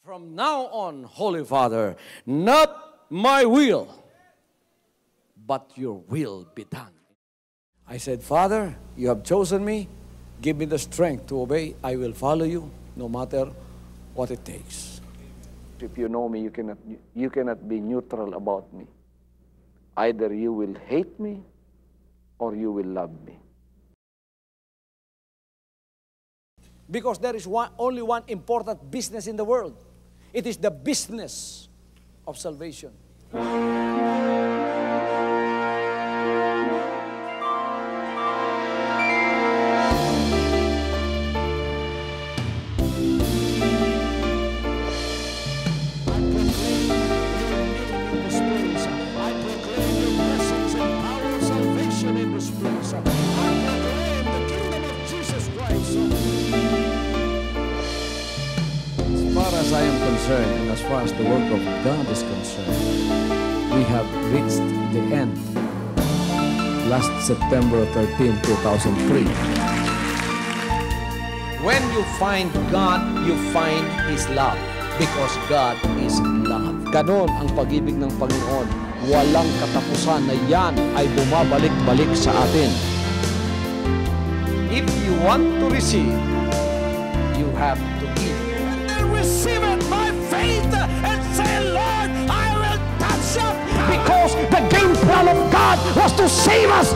From now on, Holy Father, not my will, but your will be done. I said, Father, you have chosen me. Give me the strength to obey. I will follow you no matter what it takes. If you know me, you cannot be neutral about me. Either you will hate me or you will love me. Because there is only one important business in the world. It is the business of salvation. As I am concerned, and as far as the work of God is concerned, we have reached the end. Last September 13, 2003. When you find God, you find His love. Because God is love. Ganon ang pag-ibig ng Panginoon. Walang katapusan na yan ay bumabalik-balik sa atin. If you want to receive, you have to give. Receive it by faith and say, Lord, I will touch up. Because the game plan of God was to save us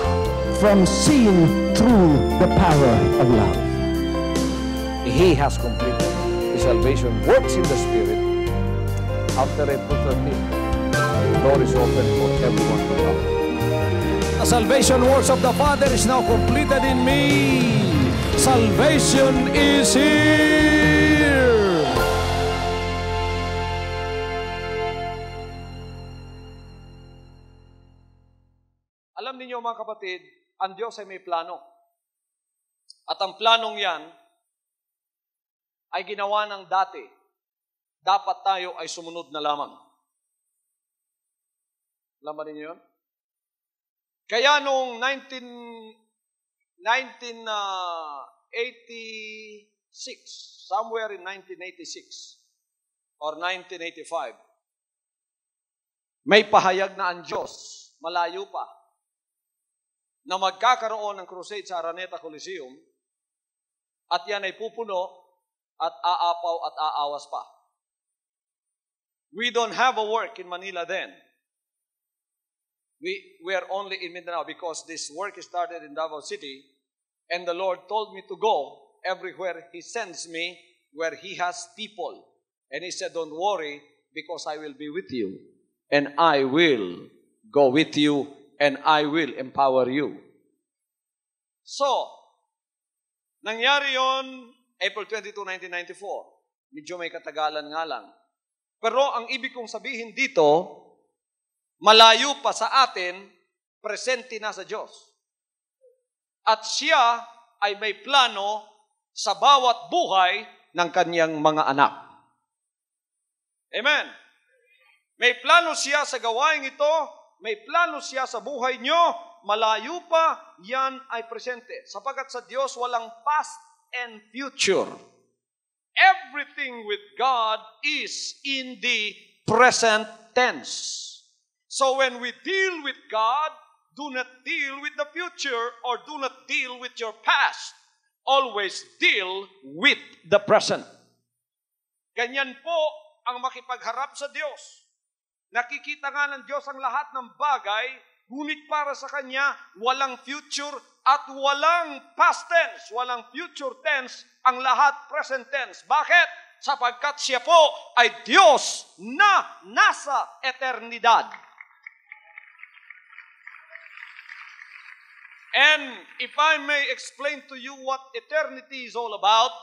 from seeing through the power of love. He has completed. His salvation works in the Spirit. After April 13th, the door is open for everyone to come. The salvation works of the Father is now completed in me. Salvation is here. Alam niyo mga kapatid, ang Diyos ay may plano. At ang planong yan ay ginawa ng dati. Dapat tayo ay sumunod na lamang. Alam ba ninyo yun? Kaya noong 1986, somewhere in 1986 or 1985, may pahayag na ang Diyos, malayo pa, na magkakaroon ng crusade sa Araneta Coliseum at yan ay pupuno at aapaw at aawas pa. We don't have a work in Manila then. We are only in Mindanao because this work started in Davao City and the Lord told me to go everywhere He sends me where He has people. And He said, don't worry because I will be with you and I will go with you and I will empower you. So, nangyari yon April 22, 1994. Medyo may katagalan nga lang. Pero ang ibig kong sabihin dito, malayo pa sa atin, presente na sa Diyos. At siya ay may plano sa bawat buhay ng kanyang mga anak. Amen. May plano siya sa gawain ito, may plano siya sa buhay nyo, malayo pa, yan ay presente. Sapagat sa Diyos walang past and future. Everything with God is in the present tense. So when we deal with God, do not deal with the future or do not deal with your past. Always deal with the present. Ganyan po ang makipagharap sa Diyos. Nakikita nga ng Diyos ang lahat ng bagay, ngunit para sa Kanya, walang future at walang past tense, walang future tense, ang lahat present tense. Bakit? Sapagkat siya po ay Diyos na nasa eternidad. And if I may explain to you what eternity is all about,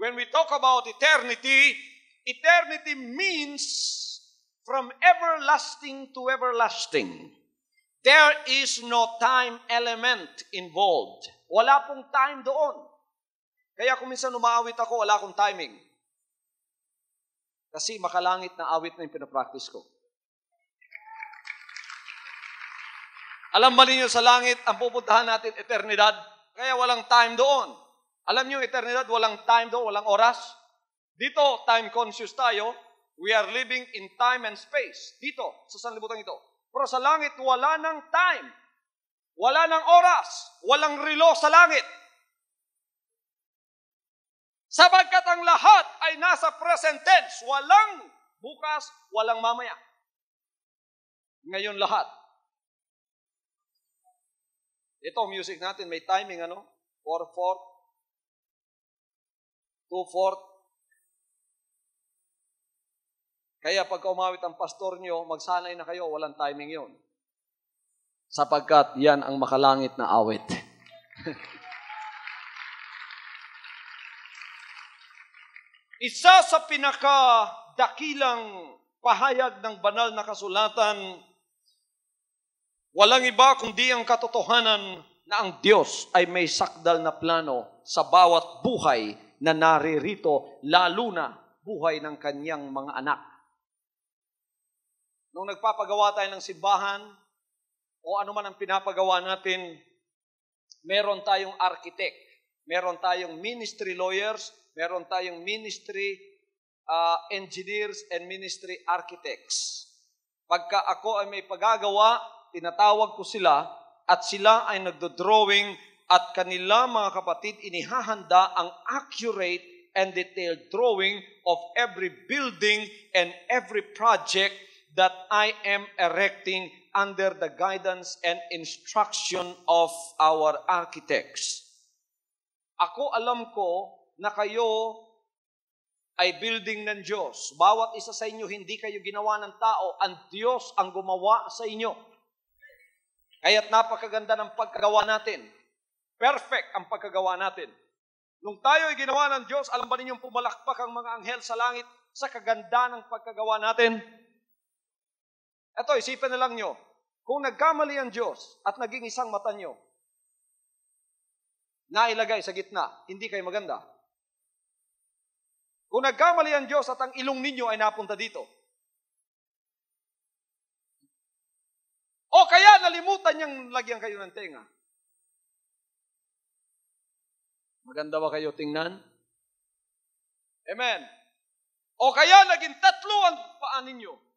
when we talk about eternity, eternity means from everlasting to everlasting. There is no time element involved. Wala pong time doon. Kaya kung minsan umaawit ako, wala akong timing. Kasi makalangit na awit na yung pinapractice ko. Alam ba ninyo sa langit, ang pupuntahan natin, eternidad? Kaya walang time doon. Alam niyo, eternidad, walang time doon, walang oras. Dito, time conscious tayo. We are living in time and space. Dito, sa sanlibutan ito. Pero sa langit, wala ng time. Wala ng oras. Walang relo sa langit. Sapagkat ang lahat ay nasa present tense. Walang bukas, walang mamaya. Ngayon lahat. Ito, music natin, may timing, 4/4, 2/4. Kaya pagka umawit ang pastor nyo, magsanay na kayo, walang timing yon. Sapagkat yan ang makalangit na awit. Isa sa pinakadakilang pahayag ng banal na kasulatan, walang iba kundi ang katotohanan na ang Diyos ay may sakdal na plano sa bawat buhay na naririto, lalo na buhay ng kanyang mga anak. Nung nagpapagawa tayo ng simbahan, o ano man ang pinapagawa natin, meron tayong architect, meron tayong ministry lawyers, meron tayong ministry engineers and ministry architects. Pagka ako ay may pagagawa, tinatawag ko sila at sila ay nagdo-drawing at kanila mga kapatid inihahanda ang accurate and detailed drawing of every building and every project that I am erecting under the guidance and instruction of our architects. Ako alam ko na kayo ay building ng Diyos. Bawat isa sa inyo, hindi kayo ginawa ng tao. Ang Diyos ang gumawa sa inyo. Kaya't napakaganda ng pagkagawa natin. Perfect ang pagkagawa natin. Nung tayo ay ginawa ng Diyos, alam ba ninyong pumalakpak ang mga anghel sa langit sa kaganda ng pagkagawa natin? Ito, isipin na lang nyo. Kung nagkamali ang Diyos at naging isang mata nyo, nailagay sa gitna, hindi kayo maganda. Kung nagkamali ang Diyos at ang ilong ninyo ay napunta dito, o kaya nalimutan niyang lagyan kayo ng tenga, maganda ba kayo tingnan? Amen. O kaya naging tatlo ang paa ninyo,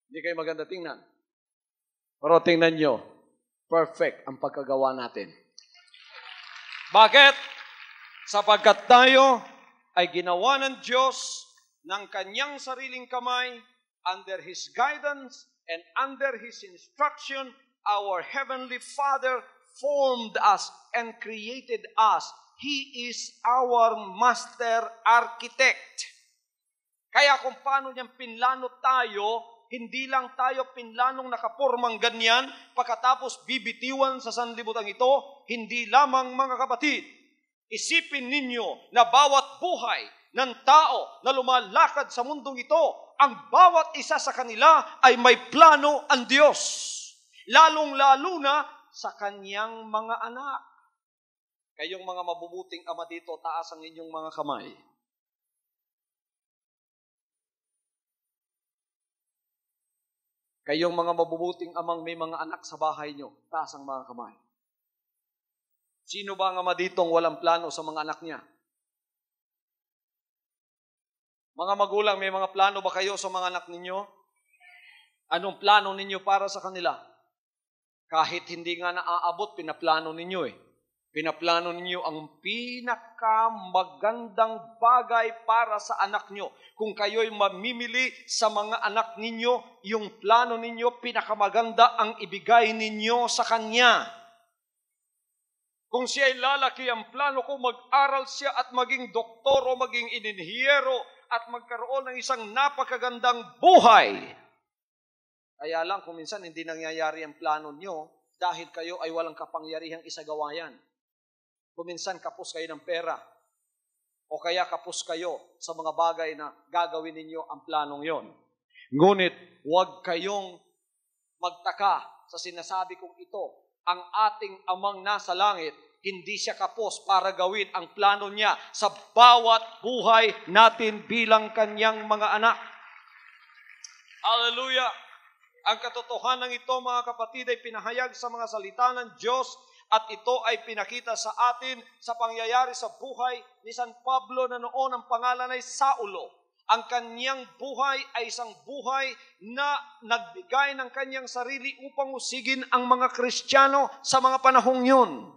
hindi kayo maganda tingnan. Pero tingnan nyo, perfect ang pagkagawa natin. Bakit? Sapagkat tayo ay ginawa ng Diyos ng kanyang sariling kamay, under His guidance and under His instruction. Our Heavenly Father formed us and created us. He is our master architect. Kaya kung paano niyang pinlano tayo, hindi lang tayo pinlanong nakapormang ganyan, pagkatapos bibitiwan sa sanlibutan ito, hindi lamang mga kapatid. Isipin ninyo na bawat buhay ng tao na lumalakad sa mundong ito, ang bawat isa sa kanila ay may plano ang Diyos. Lalong-lalo na sa kanyang mga anak. Kayong mga mabubuting ama dito, taas ang inyong mga kamay. Kayong mga mabubuting amang may mga anak sa bahay nyo, taas ang mga kamay. Sino ba ang ama ditong walang plano sa mga anak niya? Mga magulang, may mga plano ba kayo sa mga anak ninyo? Anong plano ninyo para sa kanila? Kahit hindi nga naaabot, pinaplano ninyo eh. Pinaplano ninyo ang pinakamagandang bagay para sa anak nyo. Kung kayo'y mamimili sa mga anak ninyo, yung plano ninyo, pinakamaganda ang ibigay ninyo sa kanya. Kung siya'y lalaki, ang plano ko, mag-aral siya at maging doktor o maging inhinyero at magkaroon ng isang napakagandang buhay. Kaya lang, kung minsan hindi nangyayari ang plano nyo, dahil kayo ay walang kapangyarihang isagawa yan. Kuminsan kapos kayo ng pera o kaya kapos kayo sa mga bagay na gagawin ninyo ang planong yon. Ngunit huwag kayong magtaka sa sinasabi kong ito. Ang ating amang nasa langit, hindi siya kapos para gawin ang plano niya sa bawat buhay natin bilang kanyang mga anak. Hallelujah! Ang katotohanan ito, mga kapatid, ay pinahayag sa mga salita ng Diyos At ito ay pinakita sa atin sa pangyayari sa buhay ni San Pablo na noon ang pangalan ay Saulo. Ang kanyang buhay ay isang buhay na nagbigay ng kanyang sarili upang usigin ang mga Kristiyano sa mga panahong yun.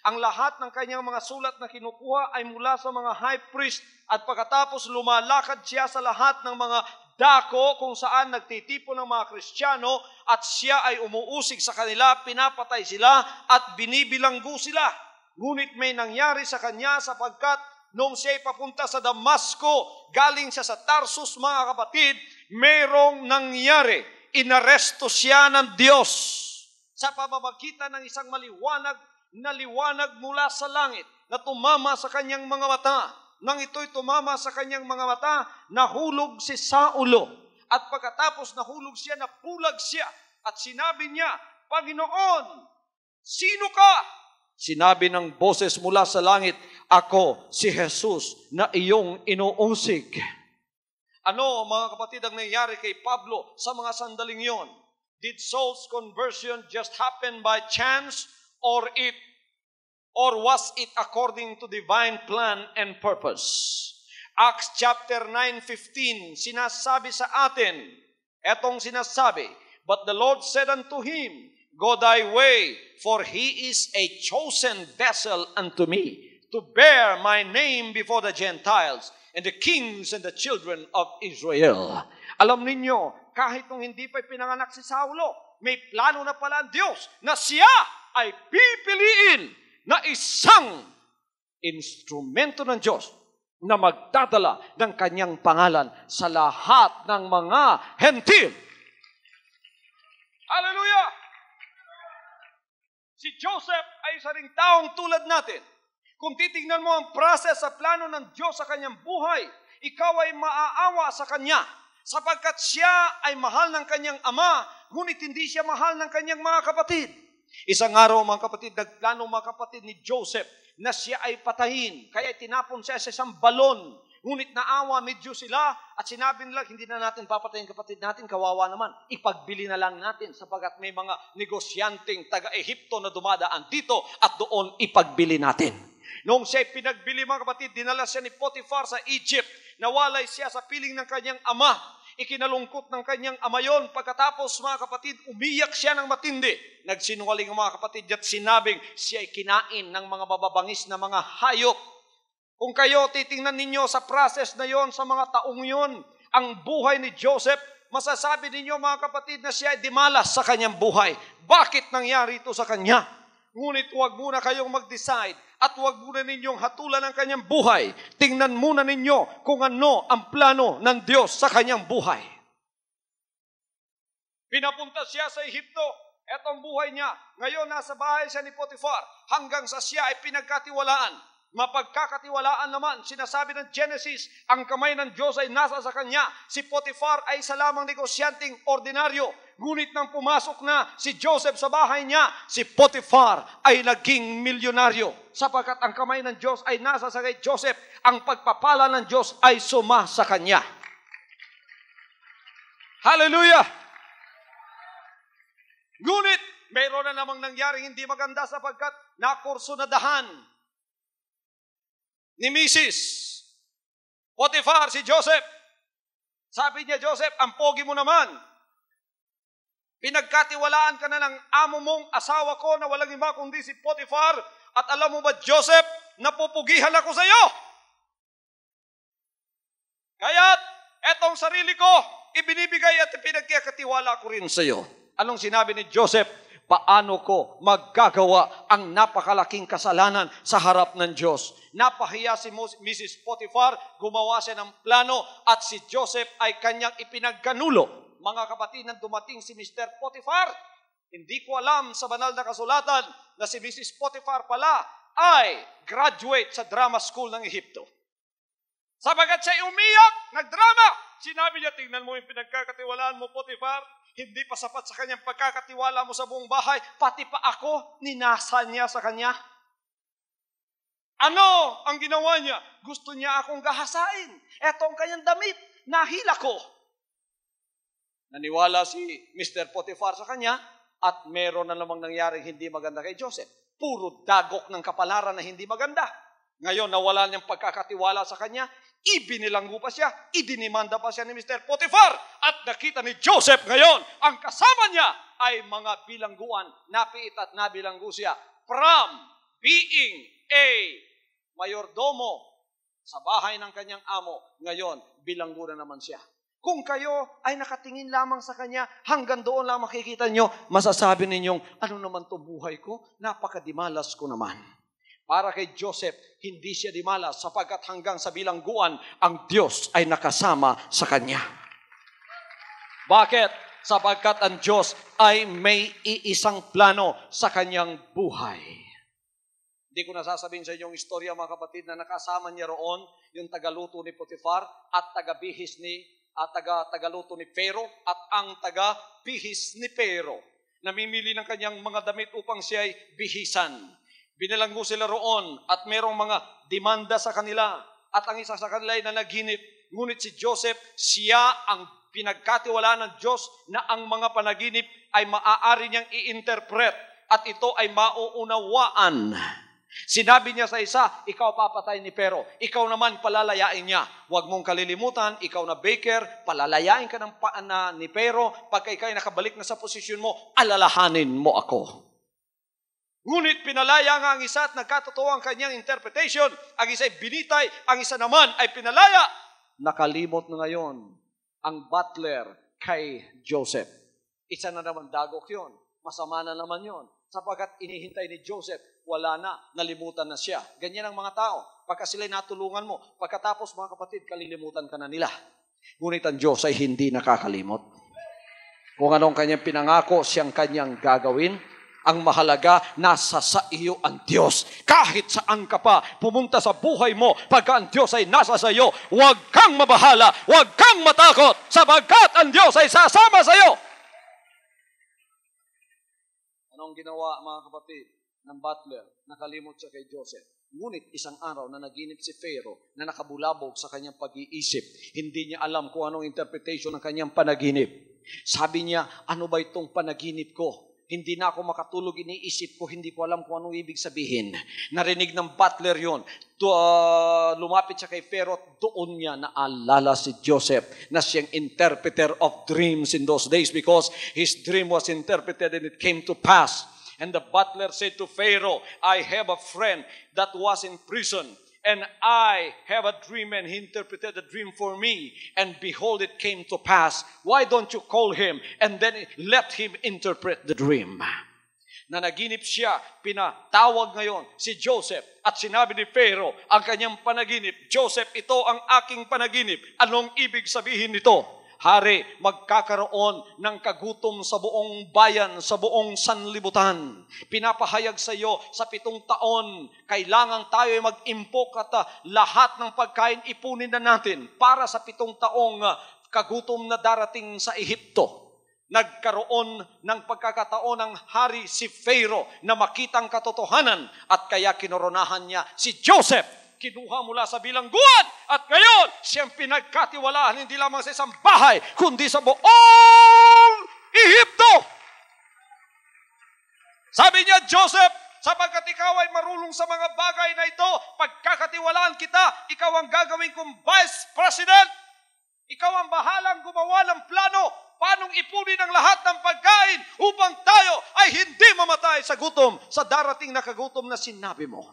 Ang lahat ng kanyang mga sulat na kinukuha ay mula sa mga high priest at pagkatapos lumalakad siya sa lahat ng mga dako kung saan nagtitipon ng mga Kristiyano at siya ay umuusig sa kanila, pinapatay sila at binibilanggo sila. Ngunit may nangyari sa kanya sapagkat noong siya ay papunta sa Damasco, galing siya sa Tarsus, mga kapatid, mayroong nangyari. Inaresto siya ng Diyos sa pamamagitan ng isang maliwanag na liwanag mula sa langit na tumama sa kanyang mga mata. Nang ito'y tumama sa kanyang mga mata, nahulog si Saulo. At pagkatapos nahulog siya, napulag siya. At sinabi niya, Panginoon, sino ka? Sinabi ng boses mula sa langit, ako si Jesus na iyong inuusig. Ano, mga kapatid, ang nangyari kay Pablo sa mga sandaling yon? Did Saul's conversion just happen by chance or was it according to divine plan and purpose? Acts chapter 9:15, sinasabi sa atin, etong sinasabi, but the Lord said unto him, go thy way, for he is a chosen vessel unto me, to bear my name before the Gentiles, and the kings and the children of Israel. Alam ninyo, kahit nung hindi pa pinanganak si Saulo, may plano na pala ang Diyos na siya ay pipiliin na isang instrumento ng Diyos na magdadala ng kanyang pangalan sa lahat ng mga hentil. Hallelujah! Si Joseph ay isa ring taong tulad natin. Kung titignan mo ang process sa plano ng Diyos sa kanyang buhay, ikaw ay maaawa sa kanya sapagkat siya ay mahal ng kanyang ama, ngunit hindi siya mahal ng kanyang mga kapatid. Isang araw, mga kapatid, nagplano mga kapatid ni Joseph na siya ay patayin. Kaya tinapon siya sa isang balon. Ngunit naawa medyo sila at sinabi nila, hindi na natin papatayin kapatid natin, kawawa naman. Ipagbili na lang natin sapagat may mga negosyanteng taga-Ehipto na dumadaan dito at doon ipagbili natin. Noong siya ay pinagbili, mga kapatid, dinala siya ni Potiphar sa Egypt. Nawalay siya sa piling ng kanyang ama. Ikinalungkot ng kanyang ama yon. Pagkatapos, mga kapatid, umiyak siya ng matindi. Nagsinungaling ang mga kapatid at sinabing siya ay kinain ng mga mababangis na mga hayop. Kung kayo titingnan ninyo sa process na yon, sa mga taong yon, ang buhay ni Joseph, masasabi ninyo, mga kapatid, na siya ay dimalas sa kanyang buhay. Bakit nangyari ito sa kanya? Ngunit huwag muna kayong mag-decide at huwag muna ninyong hatulan ang kanyang buhay. Tingnan muna ninyo kung ano ang plano ng Diyos sa kanyang buhay. Pinapunta siya sa Ehipto. Etong buhay niya. Ngayon nasa bahay siya ni Potiphar hanggang sa siya ay pinagkatiwalaan. Mapagkakatiwalaan naman, sinasabi ng Genesis, ang kamay ng Diyos ay nasa sa kanya. Si Potiphar ay isa lamang negosyanteng ordinaryo. Ngunit nang pumasok na si Joseph sa bahay niya, si Potiphar ay naging milyonaryo. Sapagkat ang kamay ng Diyos ay nasa sa kay Joseph, ang pagpapala ng Diyos ay suma sa kanya. Hallelujah! Ngunit, mayroon na namang nangyaring hindi maganda sapagkat nakursunadahan ni Mrs. Potiphar si Joseph. Sabi niya, Joseph, ang pogi mo naman. Pinagkatiwalaan ka na ng amo mong asawa ko na walang iba kundi si Potiphar. At alam mo ba, Joseph, napupugihan ako sa iyo. Kaya't etong sarili ko, ibinibigay at pinagkakatiwala ko rin sa iyo. Anong sinabi ni Joseph? Paano ko maggagawa ang napakalaking kasalanan sa harap ng Diyos? Napahiya si Mrs. Potiphar, gumawa siya ng plano at si Joseph ay kanyang ipinagkanulo. Mga kapatid, nang dumating si Mr. Potiphar, hindi ko alam sa banal na kasulatan na si Mrs. Potiphar pala ay graduate sa drama school ng Ehipto. Sabagat siya umiyak, nagdrama. Sinabi niya, tingnan mo yung pinagkakatiwalaan mo, Potiphar. Hindi pa sapat sa kanyang pagkakatiwala mo sa buong bahay, pati pa ako, ninasa niya sa kanya. Ano ang ginawa niya? Gusto niya akong gahasain. Eto ang kanyang damit, nahila ko. Naniwala si Mr. Potiphar sa kanya at meron na namang nangyaring hindi maganda kay Joseph. puro dagok ng kapalaran na hindi maganda. Ngayon, nawala niyang pagkakatiwala sa kanya, ibinilanggo pa siya, idinimanda pa siya ni Mr. Potiphar. At nakita ni Joseph ngayon, ang kasama niya ay mga bilangguan. Napiit at nabilanggo siya from being a mayordomo sa bahay ng kanyang amo. Ngayon, bilanggo na naman siya. Kung kayo ay nakatingin lamang sa kanya, hanggang doon lang makikita nyo, masasabi ninyong, ano naman to buhay ko? Napakadimalas ko naman. Para kay Joseph, hindi siya dimalas sapagkat hanggang sa bilangguan, ang Diyos ay nakasama sa kanya. Bakit? Sapagkat ang Diyos ay may iisang plano sa kanyang buhay. Hindi ko nasasabihin sa inyong istorya, mga kapatid, na nakasama niya roon yung tagaluto ni Potiphar at tagabihis ni tagaluto ni Pero at ang tagabihis ni Pero. Namimili ng kanyang mga damit upang siya ay bihisan. Binalanggo sila roon at merong mga demanda sa kanila. At ang isa sa kanila ay nanaginip. Ngunit si Joseph, siya ang pinagkatiwalaan ng Diyos na ang mga panaginip ay maaari niyang i-interpret at ito ay mauunawaan. Sinabi niya sa isa, ikaw papatay ni Pero. Ikaw naman palalayain niya. Huwag mong kalilimutan, ikaw na baker, palalayain ka ng ni Pero. Pagka ikaw ay nakabalik na sa posisyon mo, alalahanin mo ako. Ngunit pinalaya nga ang isa at nagkatotoo ang kanyang interpretation. Ang isa ay binitay, ang isa naman ay pinalaya. Nakalimot na ngayon ang butler kay Joseph. Isa na naman dagok yun. Masama na naman yun. Sapagkat inihintay ni Joseph, wala na, nalimutan na siya. Ganyan ang mga tao. Pagka sila'y natulungan mo, pagkatapos mga kapatid, kalilimutan ka na nila. Ngunit ang Diyos ay hindi nakakalimot. Kung anong kanyang pinangako, siyang kanyang gagawin. Ang mahalaga, nasa sa iyo ang Diyos. Kahit saan ka pa pumunta sa buhay mo, pagka ang Diyos ay nasa sa iyo, huwag kang mabahala, huwag kang matakot, sapagkat ang Diyos ay sasama sa iyo. Anong ginawa, mga kapatid, ng butler? Nakalimot siya kay Joseph. Ngunit isang araw na naginip si Pharaoh na nakabulabog sa kanyang pag-iisip. Hindi niya alam kung anong interpretation ng kanyang panaginip. Sabi niya, ano ba itong panaginip ko? Hindi na ako makatulog, iniisip ko, hindi ko alam kung anong ibig sabihin. Narinig ng butler yon. Lumapit siya kay Pharaoh, doon niya naalala si Joseph na siyang interpreter of dreams in those days because his dream was interpreted and it came to pass. And the butler said to Pharaoh, I have a friend that was in prison. And I have a dream, and he interpreted the dream for me. And behold, it came to pass. Why don't you call him? And then let him interpret the dream. Na naginip siya, pinatawag ngayon si Joseph. At sinabi ni Pharaoh, ang kanyang panaginip, Joseph, ito ang aking panaginip. Anong ibig sabihin nito? Hari, magkakaroon ng kagutom sa buong bayan, sa buong sanlibutan. Pinapahayag sa iyo, sa 7 taon, kailangan tayo mag-impok at lahat ng pagkain ipunin na natin para sa 7 taong kagutom na darating sa Ehipto. Nagkaroon ng pagkakataon ng hari si Pharaoh na makitang katotohanan at kaya kinoronahan niya si Joseph. Kinuha mula sa bilangguan at ngayon siyang pinagkatiwalaan hindi lamang sa isang bahay kundi sa buong Ehipto. Sabi niya, Joseph, sapagkat ikaw ay marunong sa mga bagay na ito, pagkakatiwalaan kita, ikaw ang gagawin kong vice president. Ikaw ang bahalang gumawa ng plano paanong ipunin ang lahat ng pagkain upang tayo ay hindi mamatay sa gutom, sa darating na kagutom na sinabi mo.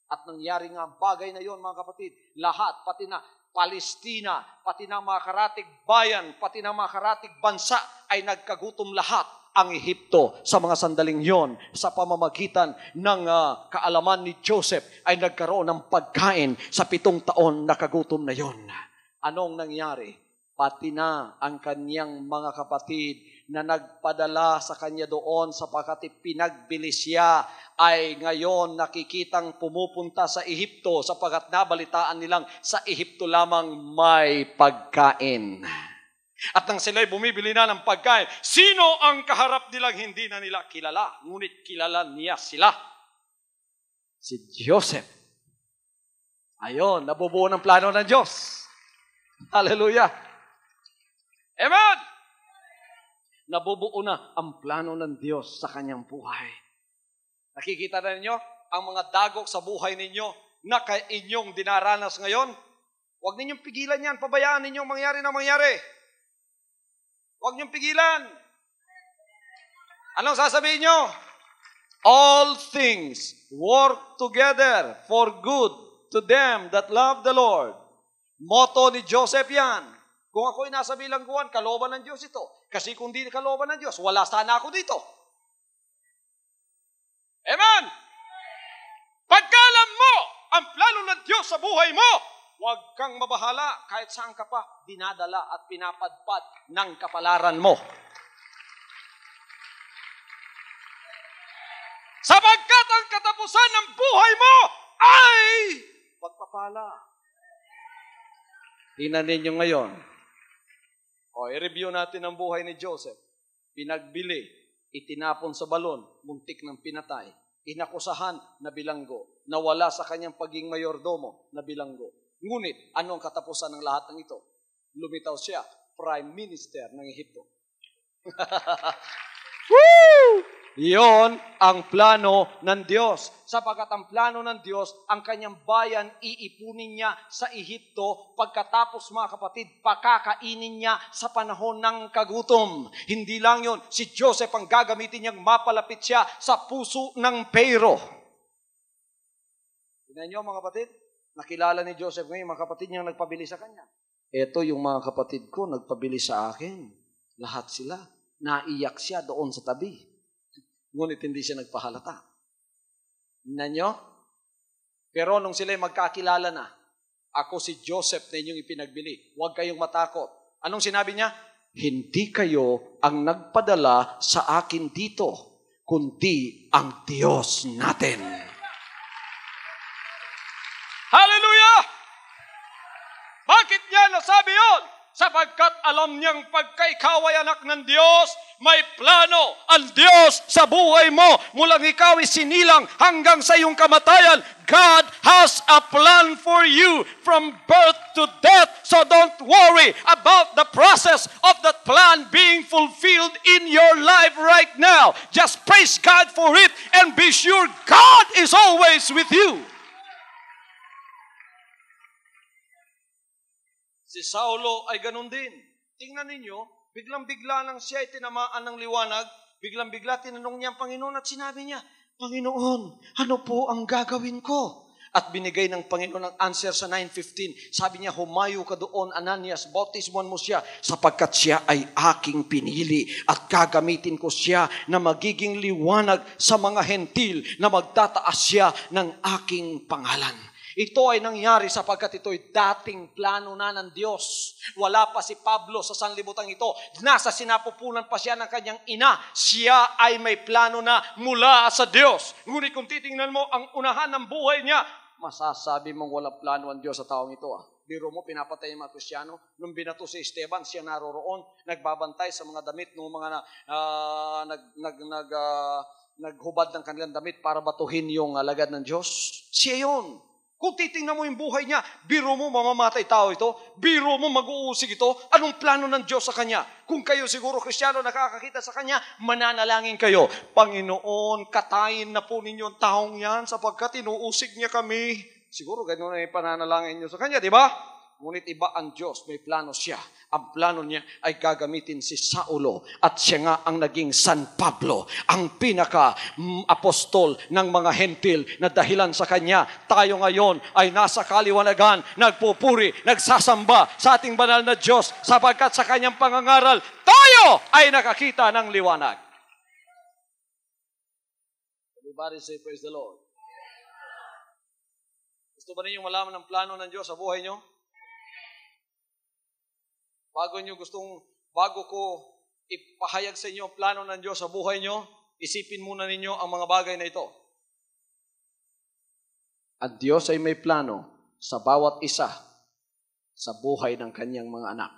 At nangyari nga ang bagay na yon, mga kapatid. Lahat, pati na Palestina, pati na mga karatig bayan, pati na mga karatig bansa ay nagkagutom lahat. Ang Ehipto sa mga sandaling yon, sa pamamagitan ng kaalaman ni Joseph, ay nagkaroon ng pagkain sa 7 taon na kagutom na yon. Anong nangyari? Pati na ang kanyang mga kapatid na nagpadala sa kanya doon sapagkat pinagbili siya ay ngayon nakikitang pumupunta sa Ehipto sapagkat nabalitaan nilang sa Ehipto lamang may pagkain. At nang sila'y bumibili na ng pagkain, sino ang kaharap nilang hindi na nila kilala? Ngunit kilala niya sila. Si Joseph. Ayon, nabubuo ng plano ng Diyos. Hallelujah. Amen! Nabubuo na ang plano ng Diyos sa kanyang buhay. Nakikita na ninyo ang mga dagok sa buhay ninyo na inyong dinaranas ngayon? Huwag ninyong pigilan yan. Pabayaan ninyong mangyari na mangyari. Huwag ninyong pigilan. Anong sasabihin nyo? All things work together for good to them that love the Lord. Motto ni Joseph yan. Kung ako'y nasa bilangguan, kalooban ng Diyos ito. Kasi kung di kalooban ng Diyos, wala sana ako dito. Amen! Pagkalam mo ang plano ng Diyos sa buhay mo, huwag kang mabahala kahit saan ka pa dinadala at pinapadpad ng kapalaran mo. Sapagkat ang katapusan ng buhay mo ay pagpapala. Tingnan ninyo ngayon. I-review natin ang buhay ni Joseph. Pinagbili, itinapon sa balon, muntik ng pinatay. Inakusahan na bilanggo. Nawala sa kanyang pagiging mayordomo na bilanggo. Ngunit, ano ang katapusan ng lahat ng ito? Lumitaw siya, Prime Minister ng Ehipto. Woo! Iyon ang plano ng Diyos. Sapagkat ang plano ng Diyos, ang kanyang bayan iipunin niya sa Ehipto. Pagkatapos mga kapatid, pakakainin niya sa panahon ng kagutom. Hindi lang yun, si Joseph ang gagamitin niyang mapalapit siya sa puso ng Pharaoh. Tignan niyo mga kapatid, nakilala ni Joseph ngayon, mga kapatid niyang nagpabili sa kanya. Ito yung mga kapatid ko, nagpabili sa akin. Lahat sila. Naiyak siya doon sa tabi. Ngunit hindi siya nagpahalata. Tignan niyo? Pero nung sila'y magkakilala na, ako si Joseph na inyong ipinagbili. Huwag kayong matakot. Anong sinabi niya? Hindi kayo ang nagpadala sa akin dito, kundi ang Diyos natin. Hallelujah! Bakit niya nasabi yun? Sapagkat alam niyang pagka ikaw ay anak ng Diyos, may plano ang Diyos sa buhay mo. Mulang ikaw ay sinilang hanggang sa iyong kamatayan, God has a plan for you from birth to death. So don't worry about the process of that plan being fulfilled in your life right now. Just praise God for it and be sure God is always with you. Si Saulo ay ganun din. Tingnan ninyo, biglang-bigla nang siya ay tinamaan ng liwanag, biglang-bigla tinanong niya ang Panginoon at sinabi niya, Panginoon, ano po ang gagawin ko? At binigay ng Panginoon ang answer sa 9:15. Sabi niya, humayo ka doon, Ananias, bautismuhan mo siya, sapagkat siya ay aking pinili at gagamitin ko siya na magiging liwanag sa mga hentil na magtataas siya ng aking pangalan. Ito ay nangyari sapagkat ito'y dating plano na ng Diyos. Wala pa si Pablo sa sanlibutan ito. Nasa sinapupunan pa siya ng kanyang ina. Siya ay may plano na mula sa Diyos. Ngunit kung titingnan mo ang unahan ng buhay niya, masasabi mong walang plano ang Diyos sa taong ito. Biro mo, pinapatay yung mga Kristyano. Nung binato si Esteban, siya naroroon, nagbabantay sa mga damit ng mga naghubad ng kanilang damit para batuhin yung alagad ng Diyos. Siya yun. Kung titingnan mo yung buhay niya, biro mo mamamatay tao ito, biro mo mag-uusig ito, anong plano ng Diyos sa kanya? Kung kayo siguro Kristiyano nakakakita sa kanya, mananalangin kayo, Panginoon, katayin na po ninyo ang taong yan sapagkat inuusig niya kami. Siguro ganun na yung pananalangin niyo sa kanya, di ba? Ngunit iba ang Diyos, may plano siya. Ang plano niya ay gagamitin si Saulo at siya nga ang naging San Pablo, ang pinaka-apostol ng mga hentil na dahilan sa kanya. Tayo ngayon ay nasa kaliwanagan, nagpupuri, nagsasamba sa ating banal na Diyos sapagkat sa kanyang pangangaral, tayo ay nakakita ng liwanag. Everybody say praise the Lord. Gusto ba ninyong malaman ang plano ng Diyos sa buhay nyo? Bago ko ipahayag sa inyo ang plano ng Diyos sa buhay nyo, isipin muna ninyo ang mga bagay na ito. At Diyos ay may plano sa bawat isa sa buhay ng kanyang mga anak.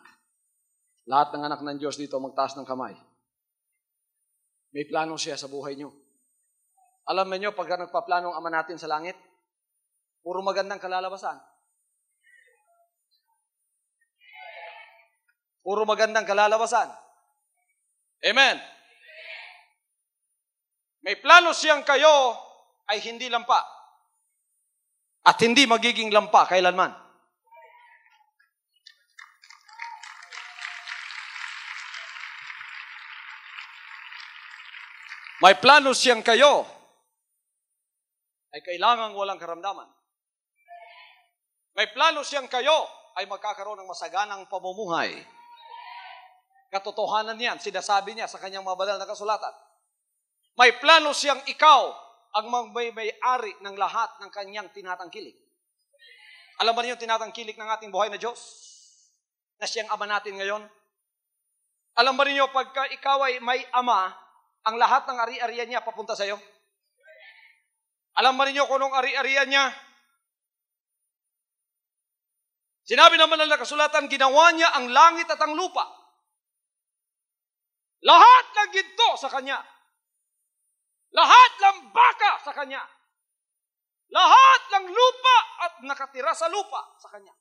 Lahat ng anak ng Diyos dito magtaas ng kamay. May plano siya sa buhay nyo. Alam niyo, pagka nagpaplano ang Ama natin sa langit, puro magandang kalalabasan. Puro magandang kalalabasan. Amen. May plano siyang kayo ay hindi lampa. At hindi magiging lampa kailanman. May plano siyang kayo ay kailangang walang karamdaman. May plano siyang kayo ay magkakaroon ng masaganang pamumuhay. Katotohanan yan, sinasabi niya sa kanyang mga banal na kasulatan. May plano siyang ikaw ang may-ari ng lahat ng kanyang tinatangkilik. Alam ba niyo tinatangkilik ng ating buhay na Diyos? Na siyang ama natin ngayon? Alam ba niyo pagka ikaw ay may ama, ang lahat ng ari-arian niya papunta sa iyo? Alam ba niyo kung anong ari-arian niya? Sinabi naman ng kasulatan, ginawa niya ang langit at ang lupa. Lahat ng ginto sa kanya. Lahat ng baka sa kanya. Lahat ng lupa at nakatira sa lupa sa kanya.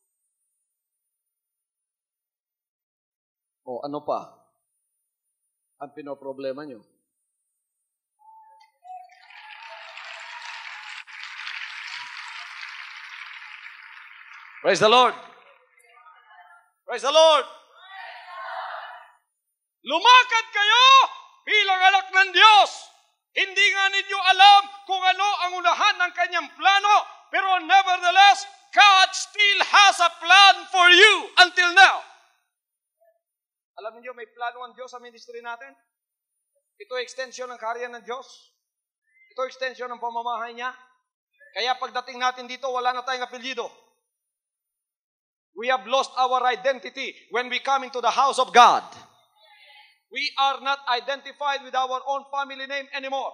O ano pa? Ang pinoproblema niyo? Praise the Lord. Praise the Lord. Lumakad kayo bilang anak ng Diyos. Hindi nga ninyo alam kung ano ang unahan ng kanyang plano, pero nevertheless, God still has a plan for you until now. Alam niyo, may plano ang Diyos sa ministry natin. Ito extension ng karya ng Diyos. Ito extension ng pamamahay niya. Kaya pagdating natin dito, wala na tayong apelyido. We have lost our identity when we come into the house of God. We are not identified with our own family name anymore.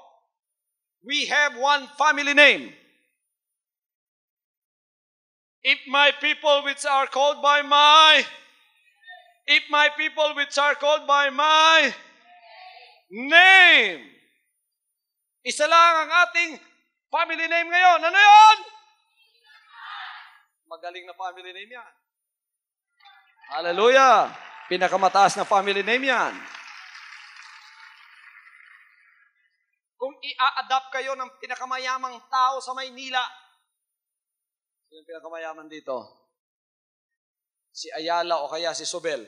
We have one family name. If my people which are called by my name. Isa lang ang ating family name ngayon. Ano yun? Magaling na family name yan. Hallelujah! Pinakamataas na family name yan. Kung i-adapt kayo ng pinakamayamang tao sa Maynila, sino yung pinakamayaman dito? Si Ayala o kaya si Sobel.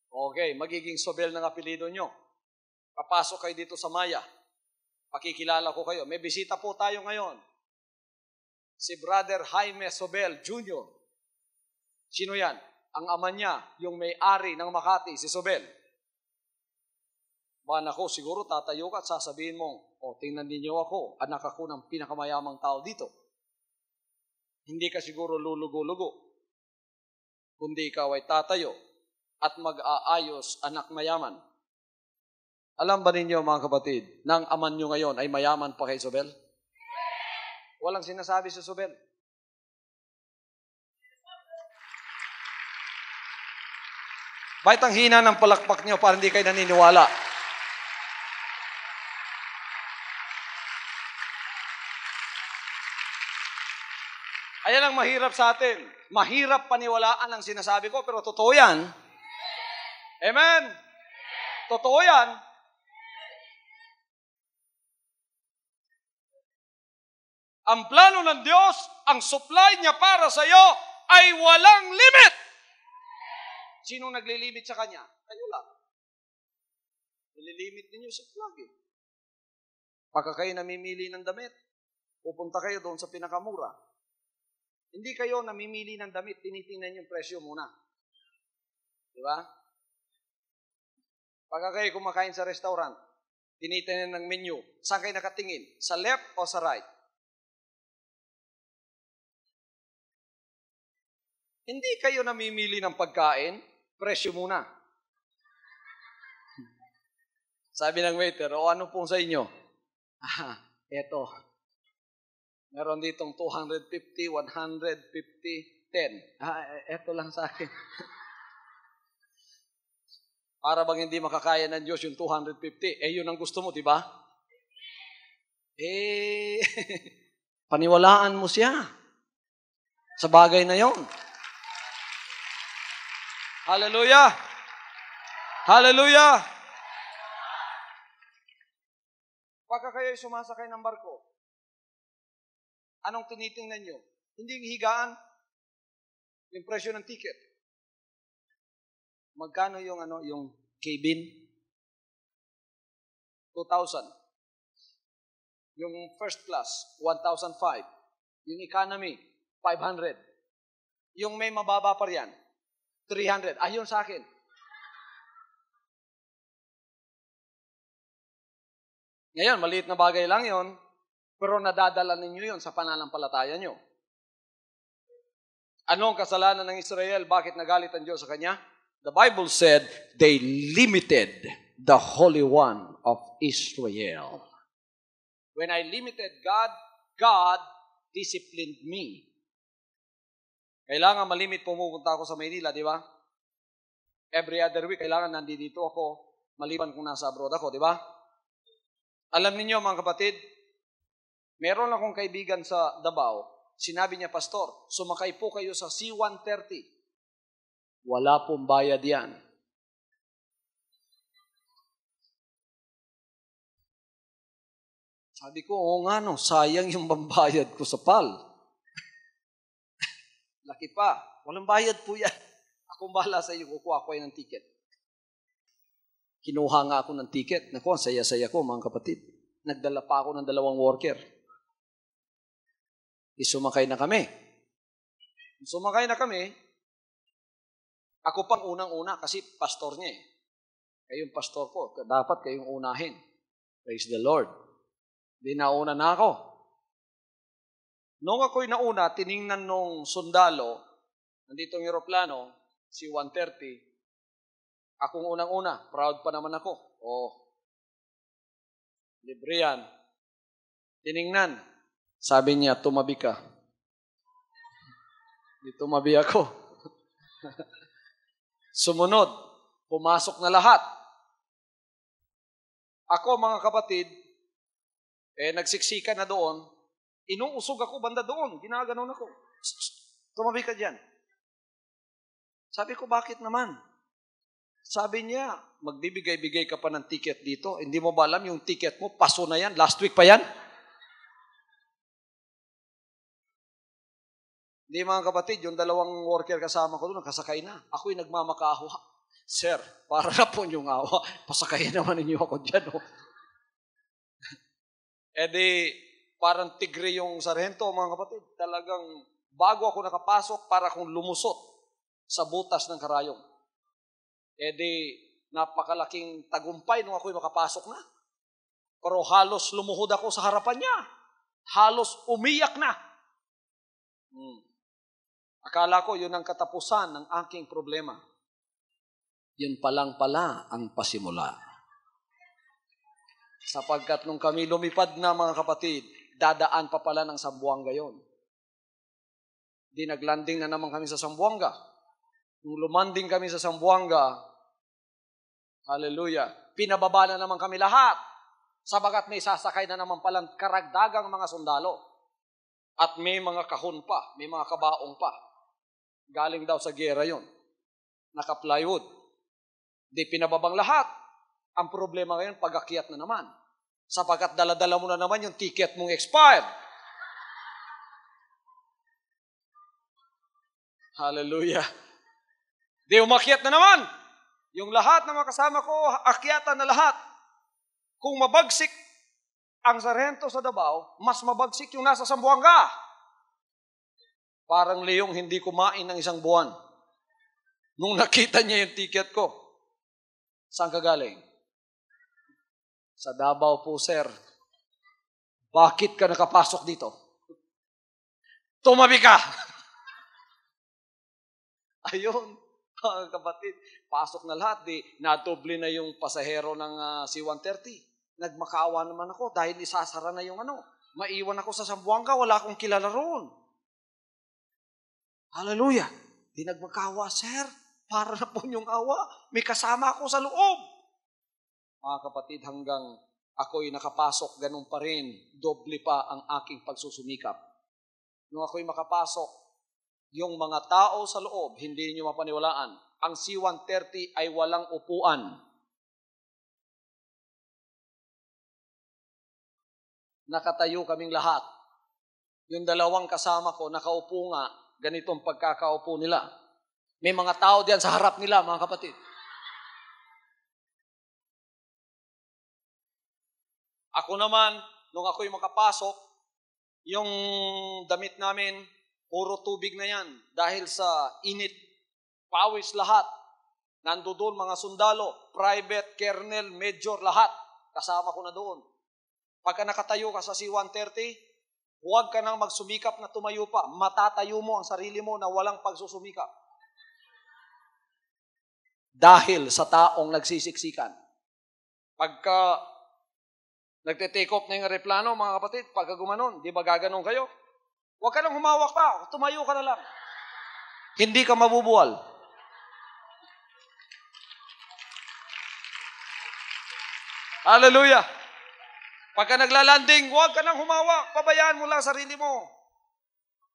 Okay, magiging Sobel ng apelido nyo. Papasok kayo dito sa Maya. Pakikilala ko kayo. May bisita po tayo ngayon. Si Brother Jaime Sobel Jr. Sino yan? Ang ama niya, yung may-ari ng Makati, si Sobel. Baka ako, siguro tatayo ka at sasabihin mo, tingnan ninyo ako, anak ako ng pinakamayamang tao dito. Hindi ka siguro lulugo-lugo. Kundi ikaw ay tatayo at mag-aayos, anak mayaman. Alam ba ninyo mga kapatid, nang aman nyo ngayon ay mayaman pa kay Sobel? Walang sinasabi si Sobel. Bakit ang hina ng palakpak nyo para hindi kayo naniniwala? Ayan ang mahirap sa atin. Mahirap paniwalaan ang sinasabi ko, pero totoo yan. Amen? Totoo yan. Ang plano ng Diyos, ang supply niya para sa iyo ay walang limit. Sinong naglilimit sa Kanya? Kayo lang. Nililimit ninyo sa lagi. Pagka kayo namimili ng damit, pupunta kayo doon sa pinakamura. Hindi kayo namimili ng damit, tinitingnan yung presyo muna. Di ba? Pagka kayo kumakain sa restaurant, tinitingnan ng menu, saan kayo nakatingin? Sa left o sa right? Hindi kayo namimili ng pagkain, presyo muna. Sabi ng waiter, ano pong sa inyo? Eto. Meron ditong 250, 150, 10. Eto lang sa akin. Para bang hindi makakaya ng Diyos yung 250. Yun ang gusto mo, di ba? Paniwalaan mo siya sa bagay na yon. Hallelujah! Hallelujah! Pagka kayo'y sumasakay ng barko, Anong tinitingnan nyo? Hindi yung higaan, yung presyo ng ticket. Magkano yung yung cabin? 2,000. Yung first class, 1,005. Yung economy, 500. Yung may mababa pa riyan, 300. Ayun sa akin. Ngayon, maliit na bagay lang yon, pero nadadala ninyo yon sa pananampalataya nyo. Anong kasalanan ng Israel? Bakit nagalit ang Diyos sa kanya? The Bible said, they limited the Holy One of Israel. When I limited God, God disciplined me. Kailangan malimit pumupunta ako sa Maynila, di ba? Every other week, kailangan nandito ako, maliban kung nasa abroad ako, di ba? Alam niyo mga kapatid, meron akong kaibigan sa Davao, sinabi niya, Pastor, sumakay po kayo sa C-130. Wala pong bayad yan. Sabi ko, oo nga no, sayang yung pambayad ko sa PAL. Laki pa, walang bayad po yan. Akong bahala sa iyo, kukuha ko ng ticket. Kinuha nga ako ng ticket. Naku, ang saya-saya ko mga kapatid. Nagdala pa ako ng 2 worker. Sumakay na kami. Sumakay na kami, ako pang unang-una kasi pastor niya eh. Kayong pastor ko, dapat kayong unahin. Praise the Lord. Di nauna na ako. Nung ako'y nauna, tiningnan nung sundalo, nandito ang eroplano, si 130, akong unang-una, proud pa naman ako. Oh, libre yan. Tiningnan, sabi niya, tumabi ka. Di tumabi ako. Sumunod, pumasok na lahat. Ako, mga kapatid, nagsiksika na doon, inuusog ako banda doon, ginaganon ako. Tumabi ka dyan. Sabi ko, bakit naman? Sabi niya, magbibigay-bigay ka pa ng ticket dito. Hindi mo ba alam yung ticket mo? Paso na yan. Last week pa yan. Hindi mga kapatid, yung 2 worker kasama ko doon, nakasakay na. Ako'y nagmamakawa. Sir, para na po yung awa. Pasakayin naman ninyo ako dyan. Oh. Parang tigre yung sarhento, mga kapatid. Talagang bago ako nakapasok, para akong lumusot sa butas ng karayong. Napakalaking tagumpay nung ako'y makapasok na. Pero halos lumuhod ako sa harapan niya. Halos umiyak na. Akala ko yun ang katapusan ng aking problema. Yun palang pala ang pasimula. Sapagkat nung kami lumipad na mga kapatid, dadaan pa pala ng Zamboanga yon. Di naglanding na naman kami sa Zamboanga. Nung lumanding kami sa Zamboanga, hallelujah, pinababa na naman kami lahat. Sabagat may sasakay na naman palang karagdagang mga sundalo. At may mga kahon pa, may mga kabaong pa. Galing daw sa gera yon. Naka-plywood. Di pinababang lahat. Ang problema ngayon, pag-akyat na naman. Sapagkat dala-dala mo na naman yung ticket mong expired. Hallelujah. Di umakyat na naman. Yung lahat na makasama ko, akyatan na lahat. Kung mabagsik ang sarhento sa Davao, mas mabagsik yung nasa Zamboanga. Parang Leong hindi kumain ng 1 buwan. Nung nakita niya yung ticket ko, saan ka galing? Sa Davao po, sir. Bakit ka nakapasok dito? Tumabi ka! Ayun, mga kapatid, pasok na lahat. Nadoble na yung pasahero ng C-130. Nagmakaawa naman ako dahil isasara na yung Maiwan ako sa Zamboanga, wala akong kilala roon. Hallelujah! Di nagmakaawa, sir. Para na po yung awa. May kasama ako sa loob. Mga kapatid, hanggang ako'y nakapasok, ganun pa rin, doble pa ang aking pagsusumikap. Nung ako'y makapasok, yung mga tao sa loob, hindi niyo mapaniwalaan, ang C-130 ay walang upuan. Nakatayo kaming lahat. Yung dalawang kasama ko, nakaupo nga, ganitong pagkakaupo nila. May mga tao diyan sa harap nila, mga kapatid. Ako naman, nung ako'y makapasok, yung damit namin, puro tubig na yan. Dahil sa init, pawis lahat. Nandoon mga sundalo, private, colonel, major, lahat. Kasama ko na doon. Pagka nakatayo ka sa C-130, huwag ka nang magsumikap na tumayo pa. Matatayo mo ang sarili mo na walang pagsusumikap. Dahil sa taong nagsisiksikan. Pagka nagte-take off na yung aeroplano, mga kapatid, pagka gumanon, di ba gaganon kayo? Huwag ka nang humawak pa. Tumayo ka na lang. Hindi ka mabubuwal. Hallelujah! Pagka naglalanding, huwag ka nang humawak. Pabayaan mo lang sarili mo.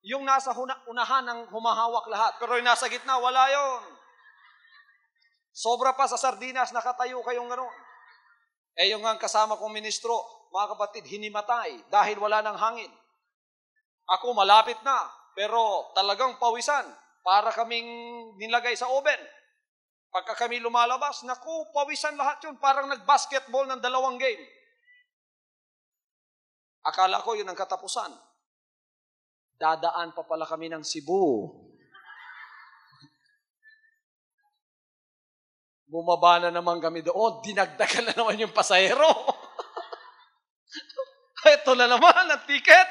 Yung nasa unahan ang humahawak lahat. Pero yung nasa gitna, wala yon. Sobra pa sa sardinas, nakatayo kayong gano'n. Yung ang kasama kong ministro, mga kapatid, hinimatay dahil wala ng hangin. Ako malapit na, pero talagang pawisan. Para kaming nilagay sa oven. Pagka kami lumalabas, naku, pawisan lahat yun. Parang nag-basketball ng 2 game. Akala ko yun ang katapusan. Dadaan pa pala kami ng Cebu. Bumaba na naman kami doon. Dinagdagan na naman yung pasahero. Ito na naman ang ticket.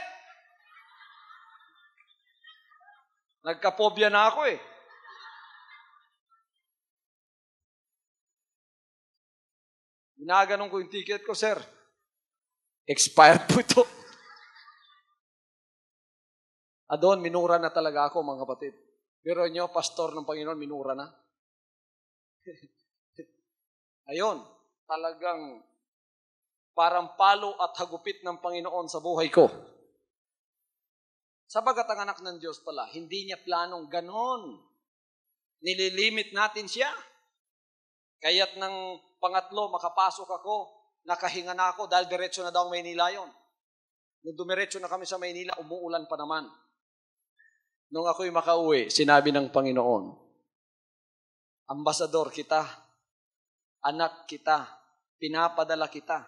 Nagkapobya na ako eh. Ginaganon ko yung ticket ko, sir. Expired po ito. Doon, minura na talaga ako, mga kapatid. Pero nyo, pastor ng Panginoon, minura na. Ayun, talagang parang palo at hagupit ng Panginoon sa buhay ko. Sabagat ang anak ng Diyos pala, hindi niya planong ganon. Nililimit natin siya. Kaya't ng pangatlo, makapasok ako, nakahinga na ako dahil diretso na daw ang Maynila yon. Nung dumiretso na kami sa Maynila, umuulan pa naman. Nung ako'y makauwi, sinabi ng Panginoon, ambasador kita, anak kita, pinapadala kita.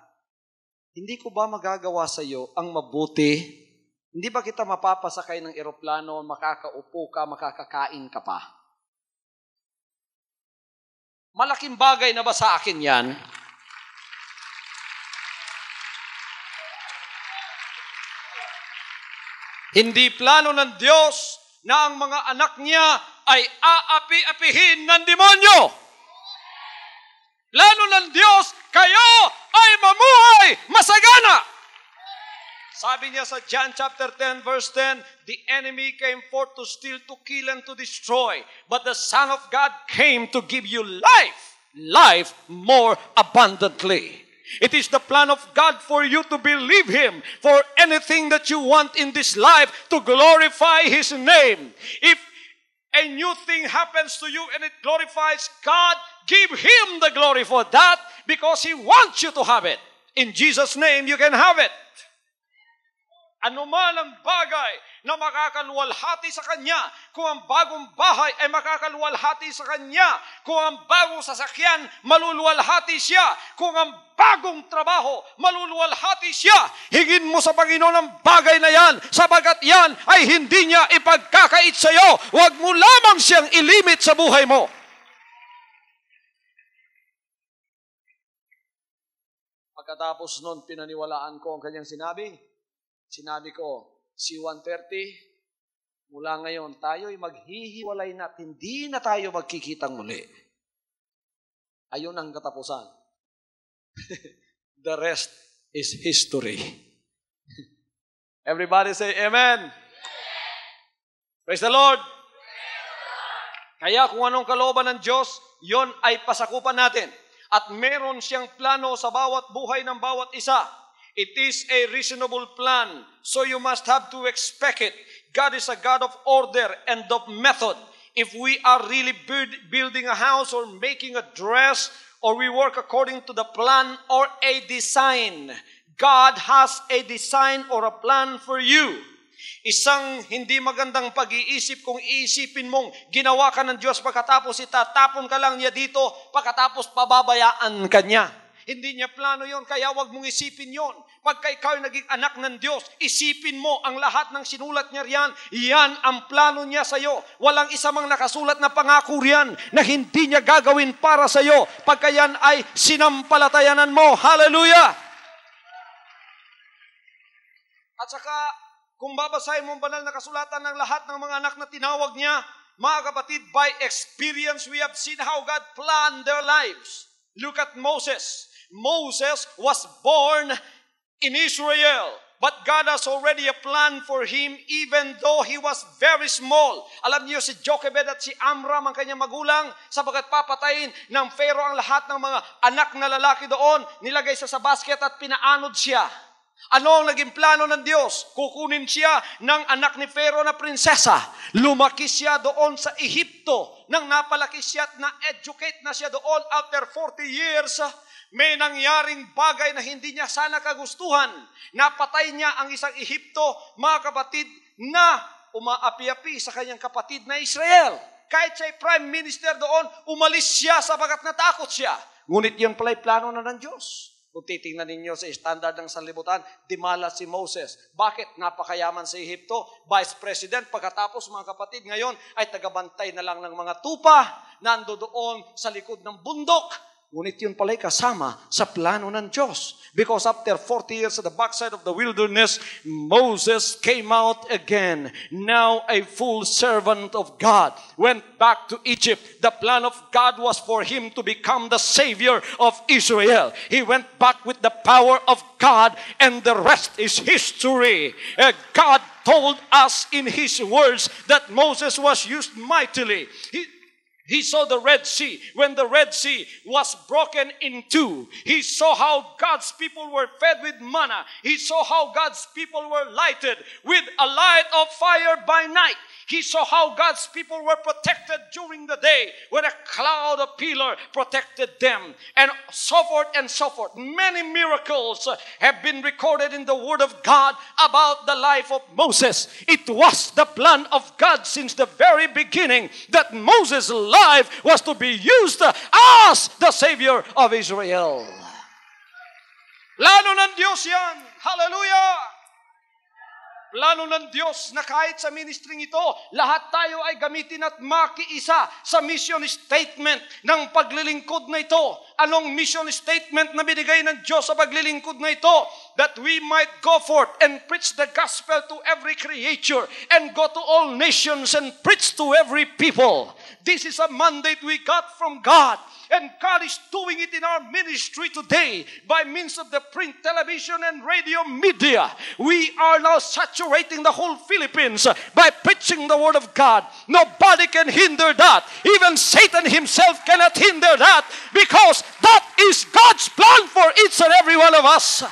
Hindi ko ba magagawa sa iyo ang mabuti? Hindi ba kita mapapasakay ng eroplano, makakaupo ka, makakakain ka pa? Malaking bagay na ba sa akin yan? Hindi plano ng Diyos na ang mga anak niya ay aapi-apihin ng demonyo. Plano ng Diyos, kayo ay mamuhay masagana. Sabi niya sa John chapter 10 verse 10, the enemy came forth to steal, to kill, and to destroy. But the Son of God came to give you life, life more abundantly. It is the plan of God for you to believe Him for anything that you want in this life to glorify His name. If a new thing happens to you and it glorifies God, give Him the glory for that because He wants you to have it. In Jesus' name, you can have it. Ano man ang bagay na makakaluwalhati sa Kanya, kung ang bagong bahay ay makakaluwalhati sa Kanya, kung ang bagong sasakyan, maluluwalhati siya, kung ang bagong trabaho, maluluwalhati siya, hingin mo sa Panginoon ang bagay na yan, sabagat yan ay hindi niya ipagkakait sa iyo. Huwag mo lamang siyang ilimit sa buhay mo. Pagkatapos nun, pinaniwalaan ko ang kanyang sinabi. Sinabi ko, C-130, mula ngayon, tayo'y maghihiwalay na at hindi na tayo magkikitang muli. Ayun ang katapusan. The rest is history. Everybody say amen. Praise the Lord. Kaya kung anong kalooban ng Diyos, yon ay pasakupan natin. At meron siyang plano sa bawat buhay ng bawat isa. It is a reasonable plan, so you must have to expect it. God is a God of order and of method. If we are really building a house or making a dress, or we work according to the plan or a design, God has a design or a plan for you. Isang hindi magandang pag-iisip kung iisipin mong ginawa ka ng Diyos pagkatapos itatapon ka lang niya dito, pagkatapos pababayaan ka niya. Hindi niya plano yon, kaya wag mong isipin yon. Pagka ikaw ay naging anak ng Diyos, isipin mo ang lahat ng sinulat niya riyan. Yan ang plano niya sa iyo. Walang isa mang nakasulat na pangako riyan na hindi niya gagawin para sa iyo. Pagka yan ay sinampalatayanan mo. Hallelujah! At saka, kung babasahin mo ang banal na kasulatan ng lahat ng mga anak na tinawag niya, mga kapatid, by experience, we have seen how God planned their lives. Look at Moses. Moses was born in Israel, but God has already a plan for him even though he was very small. Alam niyo si Jochebed at si Amram ang kanyang magulang, sapagkat papatayin ng Pharaoh ang lahat ng mga anak na lalaki doon, nilagay sa basket at pinaanod siya. Ano ang naging plano ng Diyos? Kukunin siya ng anak ni Pharaoh na prinsesa. Lumaki siya doon sa Ehipto. Nang napalaki siya at na-educate na siya doon after 40 years, may nangyaring bagay na hindi niya sana kagustuhan. Napatay niya ang isang Ehipto, mga kapatid, na umaapi-api sa kanyang kapatid na Israel. Kahit siya'y prime minister doon, umalis siya sapagat natakot siya. Ngunit yung pala'y plano na ng Diyos. Kung titingnan ninyo sa standard ng sanlibutan, dimala si Moses. Bakit? Napakayaman sa Ehipto, vice president, pagkatapos mga kapatid, ngayon ay tagabantay na lang ng mga tupa, nando doon sa likod ng bundok. Ngunit yun pala'y kasama sa plano ng Diyos. Because after 40 years at the backside of the wilderness, Moses came out again. Now a full servant of God. Went back to Egypt. The plan of God was for him to become the Savior of Israel. He went back with the power of God, and the rest is history. God told us in His words that Moses was used mightily. He saw the Red Sea. When the Red Sea was broken in two, he saw how God's people were fed with manna. He saw how God's people were lighted with a light of fire by night. He saw how God's people were protected during the day when a cloud of pillar protected them, and so forth and so forth. Many miracles have been recorded in the Word of God about the life of Moses. It was the plan of God since the very beginning that Moses' life was to be used as the Savior of Israel. Plano ng Diyos yan. Hallelujah! Plano ng Diyos na kahit sa ministering ito, lahat tayo ay gamitin at makiisa sa mission statement ng paglilingkod na ito. Anong mission statement na binigay ng Diyos sa paglilingkod na ito? That we might go forth and preach the gospel to every creature and go to all nations and preach to every people. This is a mandate we got from God. And God is doing it in our ministry today by means of the print, television, and radio media. We are now saturating the whole Philippines by preaching the Word of God. Nobody can hinder that. Even Satan himself cannot hinder that, because that is God's plan for each and every one of us.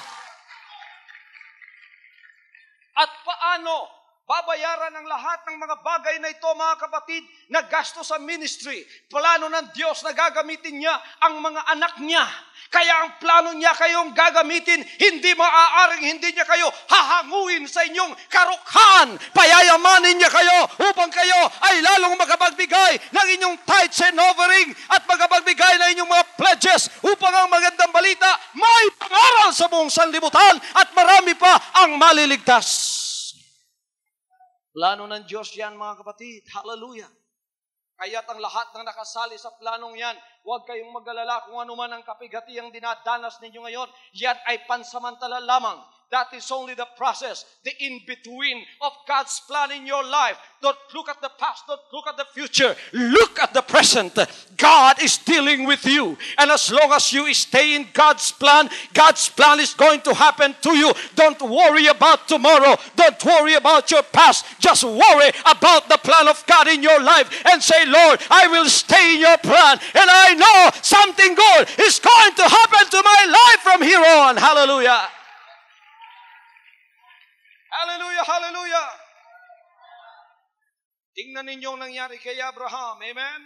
At paano babayaran ang lahat ng mga bagay na ito, mga kapatid, na gasto sa ministry? Plano ng Diyos na gagamitin niya ang mga anak niya. Kaya ang plano niya kayong gagamitin, hindi maaaring hindi niya kayo hahanguin sa inyong karukhan. Payayamanin niya kayo upang kayo ay lalong makapagbigay ng inyong tithes and offering at makapagbigay ng inyong mga pledges upang ang magandang balita may pangaral sa buong sanlibutan at marami pa ang maliligtas. Plano ng Diyos yan, mga kapatid. Hallelujah. Kaya't ang lahat ng nakasali sa planong yan, huwag kayong mag-alala kung ano man ang kapigati ang dinadanas ninyo ngayon. Yan ay pansamantala lamang. That is only the process, the in-between of God's plan in your life. Don't look at the past, don't look at the future. Look at the present. God is dealing with you. And as long as you stay in God's plan is going to happen to you. Don't worry about tomorrow. Don't worry about your past. Just worry about the plan of God in your life and say, Lord, I will stay in your plan. And I know something good is going to happen to my life from here on. Hallelujah. Hallelujah, hallelujah. Tingnan ninyo ang nangyari kay Abraham. Amen?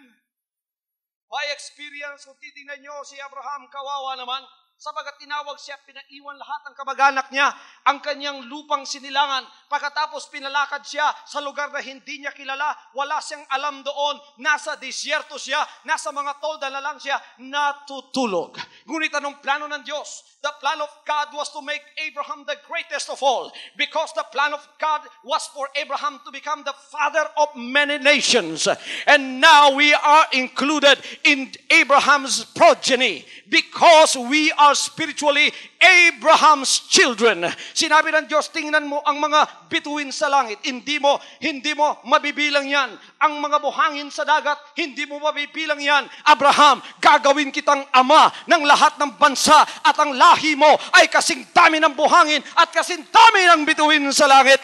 By experience, kung titingnan nyo si Abraham, kawawa naman. sapagat tinawag siya, pinaiwan lahat ng kamag-anak niya, ang kanyang lupang sinilangan. Pagkatapos pinalakad siya sa lugar na hindi niya kilala, wala siyang alam doon, nasa disyerto siya, nasa mga tolda na lang siya, natutulog. Ngunit anong plano ng Diyos? The plan of God was to make Abraham the greatest of all, because the plan of God was for Abraham to become the father of many nations. And now we are included in Abraham's progeny because we are spiritually Abraham's children. Sinabi ng Diyos, tingnan mo ang mga bituin sa langit. Hindi mo mabibilang yan. Ang mga buhangin sa dagat, hindi mo mabibilang yan. Abraham, gagawin kitang ama ng lahat ng bansa at ang lahi mo ay kasing dami ng buhangin at kasing dami ng bituin sa langit.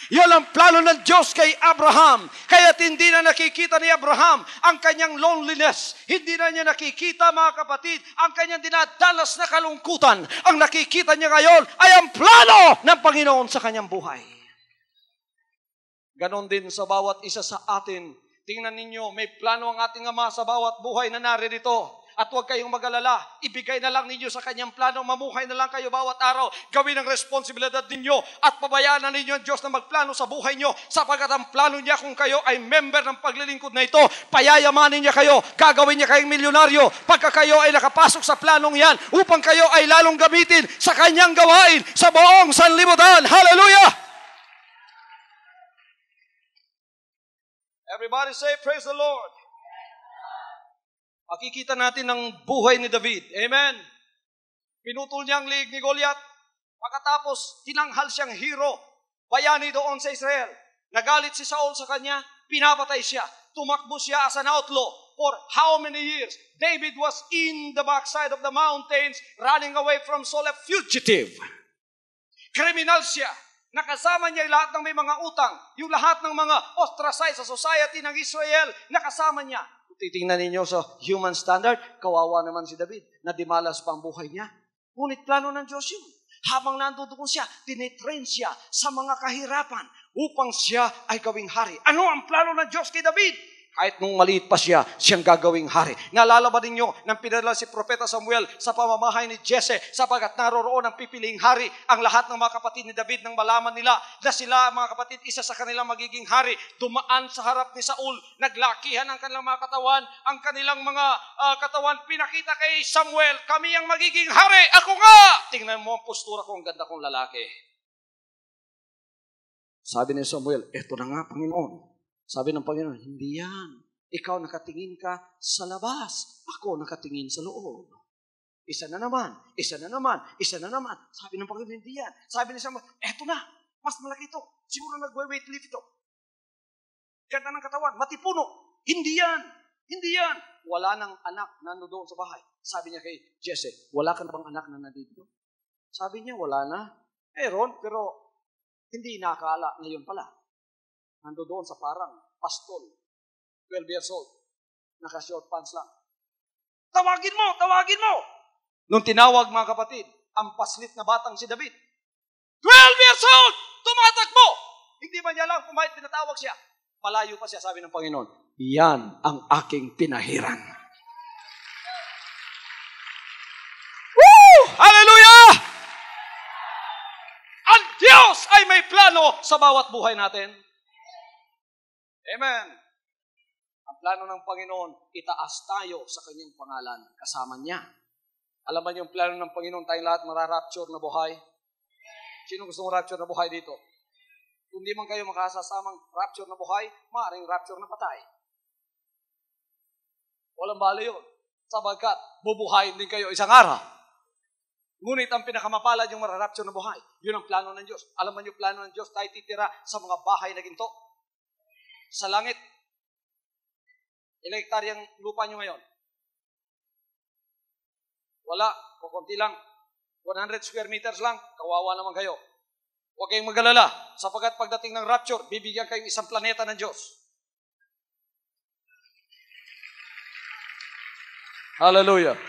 Yan ang plano ng Diyos kay Abraham. Kaya't hindi na nakikita ni Abraham ang kanyang loneliness. Hindi na niya nakikita, mga kapatid, ang kanyang dinadanas na kalungkutan. Ang nakikita niya ngayon ay ang plano ng Panginoon sa kanyang buhay. Ganon din sa bawat isa sa atin. Tingnan ninyo, may plano ang ating Ama sa bawat buhay na naririto. At huwag kayong mag-alala, ibigay na lang ninyo sa kanyang plano, mamuhay na lang kayo bawat araw, gawin ang responsibilidad ninyo at pabayaan na ninyo ang Diyos na magplano sa buhay nyo, sapagkat ang plano niya kung kayo ay member ng paglilingkod na ito, payayamanin niya kayo, gagawin niya kayong milyonaryo, pagka kayo ay nakapasok sa planong yan, upang kayo ay lalong gamitin sa kanyang gawain sa buong sanlibutan. Hallelujah! Everybody say, praise the Lord. Makikita natin ang buhay ni David. Amen. Pinutol niya ang liig ni Goliath. Pagkatapos, tinanghal siyang hero. Bayani doon sa Israel. Nagalit si Saul sa kanya, pinapatay siya. Tumakbo siya as an outlaw for how many years? David was in the backside of the mountains, running away from Saul, a fugitive. Kriminal siya. Nakasama niya yung lahat ng may mga utang. Yung lahat ng mga ostracized sa society ng Israel, nakasama niya. Titingnan ninyo sa human standard, kawawa naman si David, na dimalas pa ang buhay niya. Ngunit plano ng Diyos yun. Habang nandoon siya, tinetrain siya sa mga kahirapan upang siya ay gawing hari. Ano ang plano ng Diyos kay David? Kahit nung maliit pa siya, siyang gagawing hari. Naalala ba ninyo nang pinadala si Propeta Samuel sa pamamahay ni Jesse, sapagat naroroon ang pipiling hari, ang lahat ng mga kapatid ni David nang malaman nila na sila, mga kapatid, isa sa kanilang magiging hari, dumaan sa harap ni Saul, naglakihan ang kanilang mga katawan, ang kanilang mga katawan, pinakita kay Samuel, kami ang magiging hari, ako nga! Tingnan mo ang postura ko, ang ganda kong lalaki. Sabi ni Samuel, eto na nga, Panginoon. Sabi ng Panginoon, hindi yan. Ikaw nakatingin ka sa labas. Ako nakatingin sa loob. Isa na naman, isa na naman, isa na naman. Sabi ng Panginoon, hindi yan. Sabi ni Samuel, eto na, mas malaki ito. Siguro nag-weight lift ito. Ganda ng katawan, matipuno. Hindi yan, hindi yan. Wala nang anak na doon sa bahay. Sabi niya kay Jesse, wala ka na bang anak na nandito? Sabi niya, wala na. Meron, pero hindi nakakala ngayon pala. Nando doon sa parang pastol, 12 years old, naka-short pants lang. Tawagin mo, tawagin mo! Nung tinawag, mga kapatid, ang paslit na batang si David, 12 years old, tumatakbo! Hindi ba niya lang kumahit pinatawag siya? Palayo pa siya, sabi ng Panginoon, yan ang aking pinahiran. Woo! Hallelujah! Ang Diyos ay may plano sa bawat buhay natin. Amen. Ang plano ng Panginoon, itaas tayo sa kanyang pangalan, kasama niya. Alam ba niyo yung plano ng Panginoon, tayong lahat mararapture na buhay? Sino gusto mong rapture na buhay dito? Kung di man kayo makasasamang rapture na buhay, maaaring rapture na patay. Walang bala yun. Sabagkat, bubuhayin din kayo isang araw. Ngunit ang pinakamapalad yung mararapture na buhay, yun ang plano ng Diyos. Alam mo yung plano ng Diyos, tayo titira sa mga bahay na ginto. Sa langit. Ilang hektaryang lupa nyo ngayon? Wala. Kukunti lang. 100 square meters lang. Kawawa naman kayo. Huwag kayong mag-alala. Sapagat pagdating ng rapture, bibigyan kayong isang planeta ng Diyos. Hallelujah.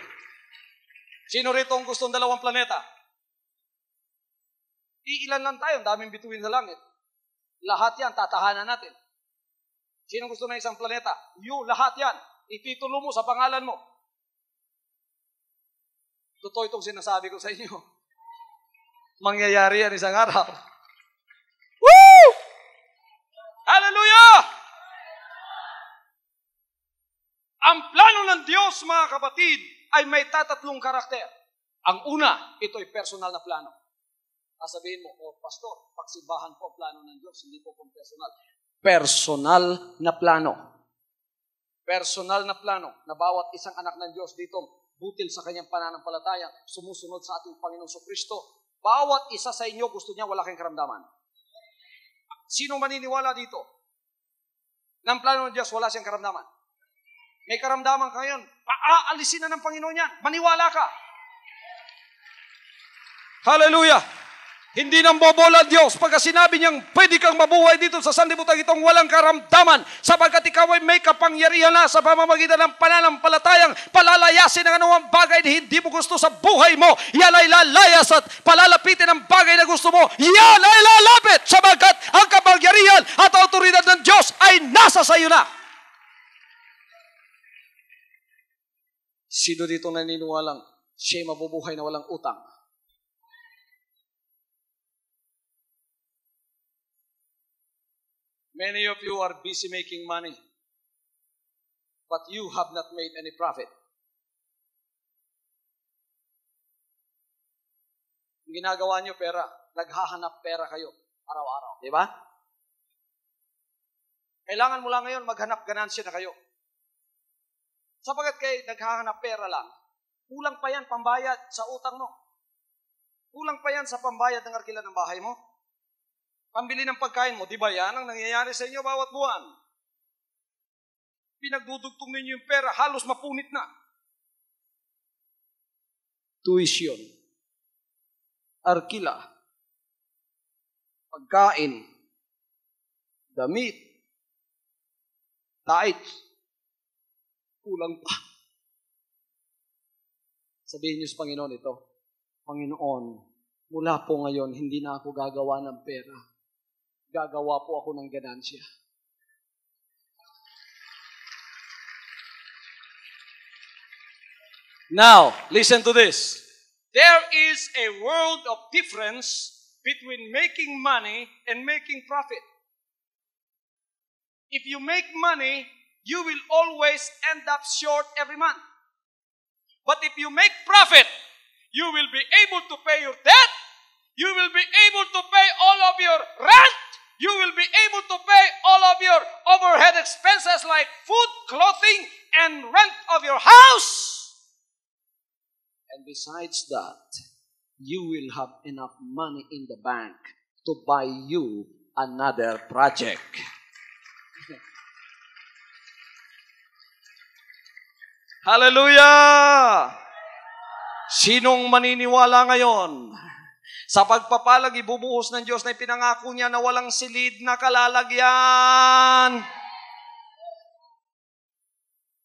Sino rito ang gustong dalawang planeta? Iilan lang tayo. Ang daming bituin sa langit. Lahat yan, tatahanan natin. Sino gusto na isang planeta? You, lahat yan. Ititulo mo sa pangalan mo. Totoo itong sinasabi ko sa inyo. Mangyayari yan isang araw. Woo! Hallelujah! Ang plano ng Diyos, mga kapatid, ay may tatatlong karakter. Ang una, ito ay personal na plano. Sasabihin mo, pastor, pagsimbahan po plano ng Diyos, hindi po kung personal. Personal na plano. Personal na plano na bawat isang anak ng Diyos dito, butil sa kanyang pananampalataya, sumusunod sa ating Panginoong Kristo. Bawat isa sa inyo gusto niya wala kayong karamdaman. Sino maniniwala dito? Ng plano ng Diyos, wala siyang karamdaman. May karamdaman ka ngayon, aalisin na ng Panginoon yan. Maniwala ka. Hallelujah! Hindi nang bobola Diyos pagka sinabi niyang pwede kang mabuhay dito sa sanlibutan itong walang karamdaman sapagkat ikaw ay may kapangyarihan na sa pamamagitan ng pananampalatayang palalayasin ang anumang bagay na hindi mo gusto sa buhay mo. Yan ay lalayas at palalapitin ang bagay na gusto mo. Yan ay lalapit sapagkat ang kapangyarihan at autoridad ng Diyos ay nasa sa iyo na. Sino dito naniniwalang siya mabubuhay na walang utang? Many of you are busy making money, but you have not made any profit. Ang ginagawa niyo pera, naghahanap pera kayo araw-araw, di ba? Kailangan mo lang ngayon maghanap ganansya na kayo. Sapagat kayo naghahanap pera lang, kulang pa yan pambayad sa utang mo. Kulang pa yan sa pambayad ng arkilan ng bahay mo. Pambili ng pagkain mo, di ba yan ang nangyayari sa inyo bawat buwan? Pinagdudugtong ninyo yung pera, halos mapunit na. Tuition, arkila, pagkain, damit, tithes, kulang pa. Sabihin niyo sa Panginoon ito, Panginoon, mula po ngayon, hindi na ako gagawa ng pera. Gagawa po ako ng ganansya. Now, listen to this. There is a world of difference between making money and making profit. If you make money, you will always end up short every month. But if you make profit, you will be able to pay your debt. You will be able to pay all of your rent. You will be able to pay all of your overhead expenses like food, clothing, and rent of your house. And besides that, you will have enough money in the bank to buy you another project. Hallelujah! Sinong maniniwala ngayon? Sa pagpapalag, ibubuhos ng Diyos na ipinangako niya na walang silid na kalalagyan.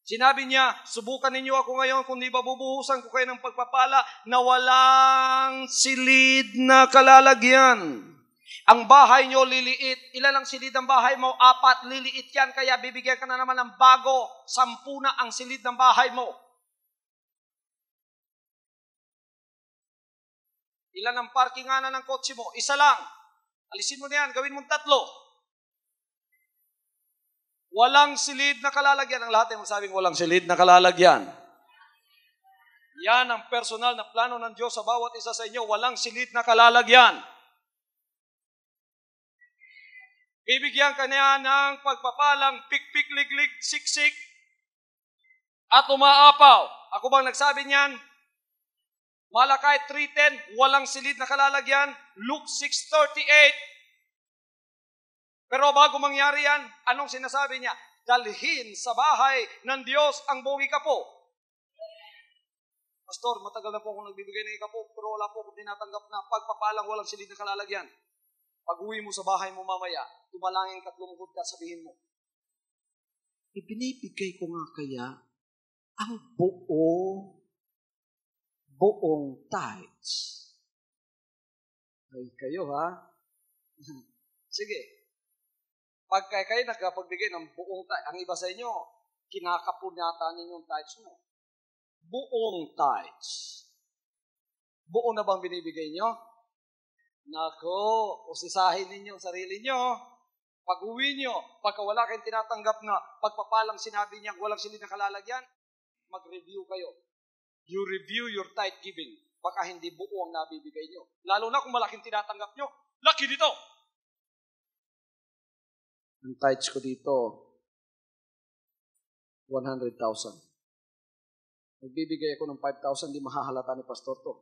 Sinabi niya, subukan ninyo ako ngayon kung di ba bubuhusan ko kayo ng pagpapala na walang silid na kalalagyan. Ang bahay nyo liliit. Ilan ang silid ng bahay mo? 4, liliit yan. Kaya bibigyan ka na naman ng bago. 10 na ang silid ng bahay mo. Ilan ang parkinganan ng kotse mo? 1 lang. Alisin mo na yan, gawin mong 3. Walang silid na kalalagyan. Ang lahat ay magsabing walang silid na kalalagyan. Yan ang personal na plano ng Diyos sa bawat isa sa inyo. Walang silid na kalalagyan. Bibigyan ka niya ng pagpapalang pikpik, liglig, siksik, at umaapaw. Ako bang nagsabi niyan? Malakay 3:10, walang silid na kalalagyan. Luke 6:38. Pero bago mangyari yan, anong sinasabi niya? Dalhin sa bahay ng Diyos ang buong ikapo. Pastor, matagal na po akong nagbibigay ng ikapo, pero wala po akong tinatanggap na pagpapalang walang silid na kalalagyan. Pag uwi mo sa bahay mo mamaya, tumalangin ka, lumukod ka, sabihin mo, ibinibigay ko nga kaya ang buong tithes. Ay, kayo ha? Sige. Pag kayo nagkapagbigay ng buong tithes, ang iba sa inyo, kinakapunata ninyong tithes mo. Buong tithes. Buo na bang binibigay nyo? Nako, usisahin ninyo ang sarili nyo. Pag-uwi nyo, pagka wala kayong tinatanggap na pagpapalang sinabi niya, walang silid na kalalagyan, mag-review kayo. You review your tithe giving. Baka hindi buo ang nabibigay nyo. Lalo na kung malaking tinatanggap nyo. Laki dito! Ang tithes ko dito, 100,000. Nagbibigay ako ng 5,000, di mahahalata ni pastor to.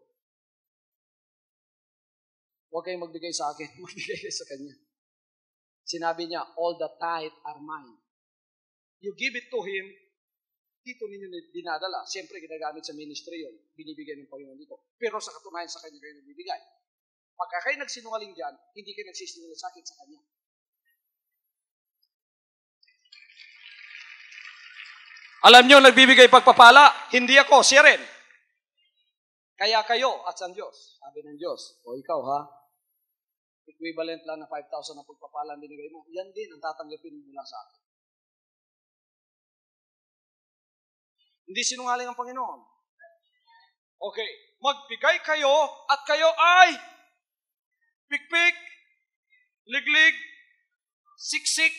Huwag kayong magbigay sa akin, magbigay kayo sa kanya. Sinabi niya, all the tithe are mine. You give it to him, dito ninyo dinadala. Siyempre, ginagamit sa ministry yun. Binibigay ng Panginoon dito. Pero sa katunayan sa kanya kayo nagbibigay. Pagka kayo nagsinungaling dyan, hindi kayo nagsisinungaling sa akin sa kanya. Alam nyo, nagbibigay pagpapala, hindi ako, siya rin. Kaya kayo at sa Diyos. Sabi ng Diyos, o ikaw ha, equivalent lang na 5,000 na pagpapala ang binigay mo, yan din ang tatanggapin mula sa akin. Hindi sinungaling ang Panginoon. Okay, magbigay kayo at kayo ay pikpik, liglig, siksik,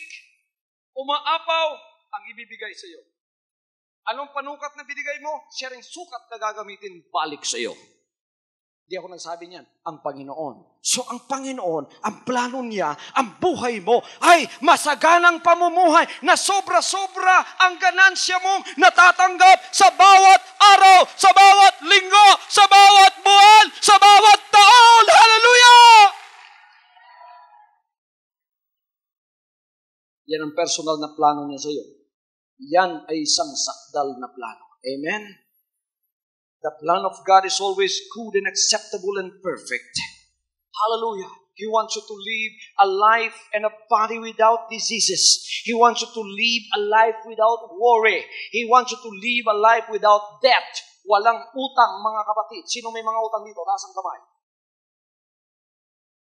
umaapaw ang ibibigay sa iyo. Anong panukat na binigay mo? Siya ring sukat na gagamitin balik sa iyo. Hindi ako nagsabi niyan, ang Panginoon. So ang Panginoon, ang plano niya, ang buhay mo ay masaganang pamumuhay na sobra-sobra ang ganansya mong natatanggap sa bawat araw, sa bawat linggo, sa bawat buwan, sa bawat taon. Hallelujah! Yan ang personal na plano niya sa iyo. Yan ay isang sakdal na plano. Amen? The plan of God is always good and acceptable and perfect. Hallelujah. He wants you to live a life and a body without diseases. He wants you to live a life without worry. He wants you to live a life without debt. Walang utang, mga kapatid. Sino may mga utang dito? Taas ang kamay.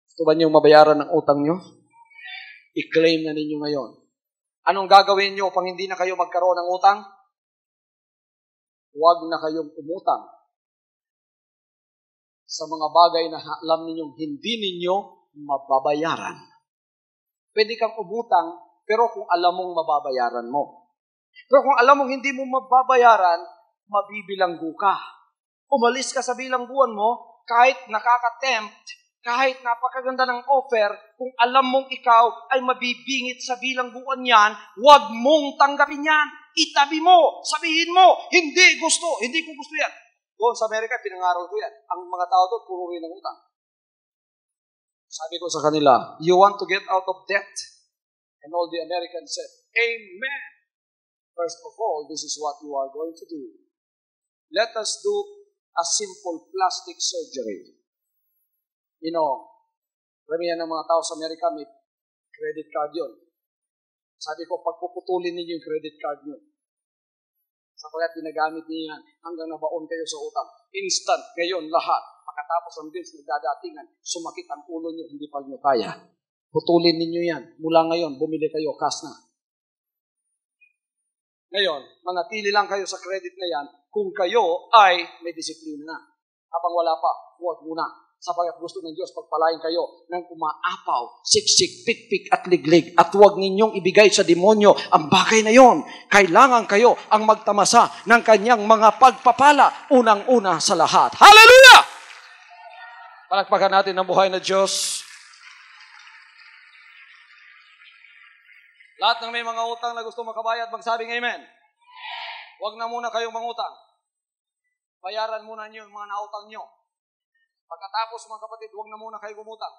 Gusto ba niyong mabayaran ng utang niyo? I-claim na ninyo ngayon. Anong gagawin niyo pang hindi na kayo magkaroon ng utang? Huwag na kayong umutang sa mga bagay na alam ninyong hindi ninyo mababayaran. Pwede kang umutang, pero kung alam mong mababayaran mo. Pero kung alam mong hindi mo mababayaran, mabibilanggo ka. Umalis ka sa bilangguan mo, kahit nakaka-tempt, kahit napakaganda ng offer, kung alam mong ikaw ay mabibingit sa bilangguan yan, huwag mong tanggapin yan. Itabi mo, sabihin mo, hindi ko gusto yan. Doon sa Amerika, pinangaral ko yan. Ang mga tao doon, puro rin ng utang. Sabi ko sa kanila, you want to get out of debt? And all the Americans said, Amen. First of all, this is what you are going to do. Let us do a simple plastic surgery. You know, karamihan ng mga tao sa Amerika, may credit card yun. Sabi ko, pagpuputulin ninyo yung credit card nyo. Sapagkat ginagamit niyo yan hanggang nabaon kayo sa utang. Instant, ngayon, lahat. Pagkatapos ng bills, nagdadatingan, sumakit ang ulo nyo, hindi pa nyo kaya. Putulin ninyo yan. Mula ngayon, bumili kayo, cash na. Ngayon, manatili lang kayo sa credit na yan kung kayo ay may disiplina na. Habang wala pa, huwag muna. Sapagkat gusto ng Diyos pagpalain kayo ng umaapaw, siksik, pikpik at liglig. At huwag ninyong ibigay sa demonyo ang bagay na yon. Kailangan kayo ang magtamasa ng kanyang mga pagpapala unang-una sa lahat. Hallelujah! Palakpakan natin ang buhay na Diyos. Lahat ng may mga utang na gusto makabayad, magsabing amen. Huwag na muna kayong mangutang. Bayaran muna niyo yung mga nautang niyo. Pagkatapos, mga kapatid, huwag na muna kayo gumutang.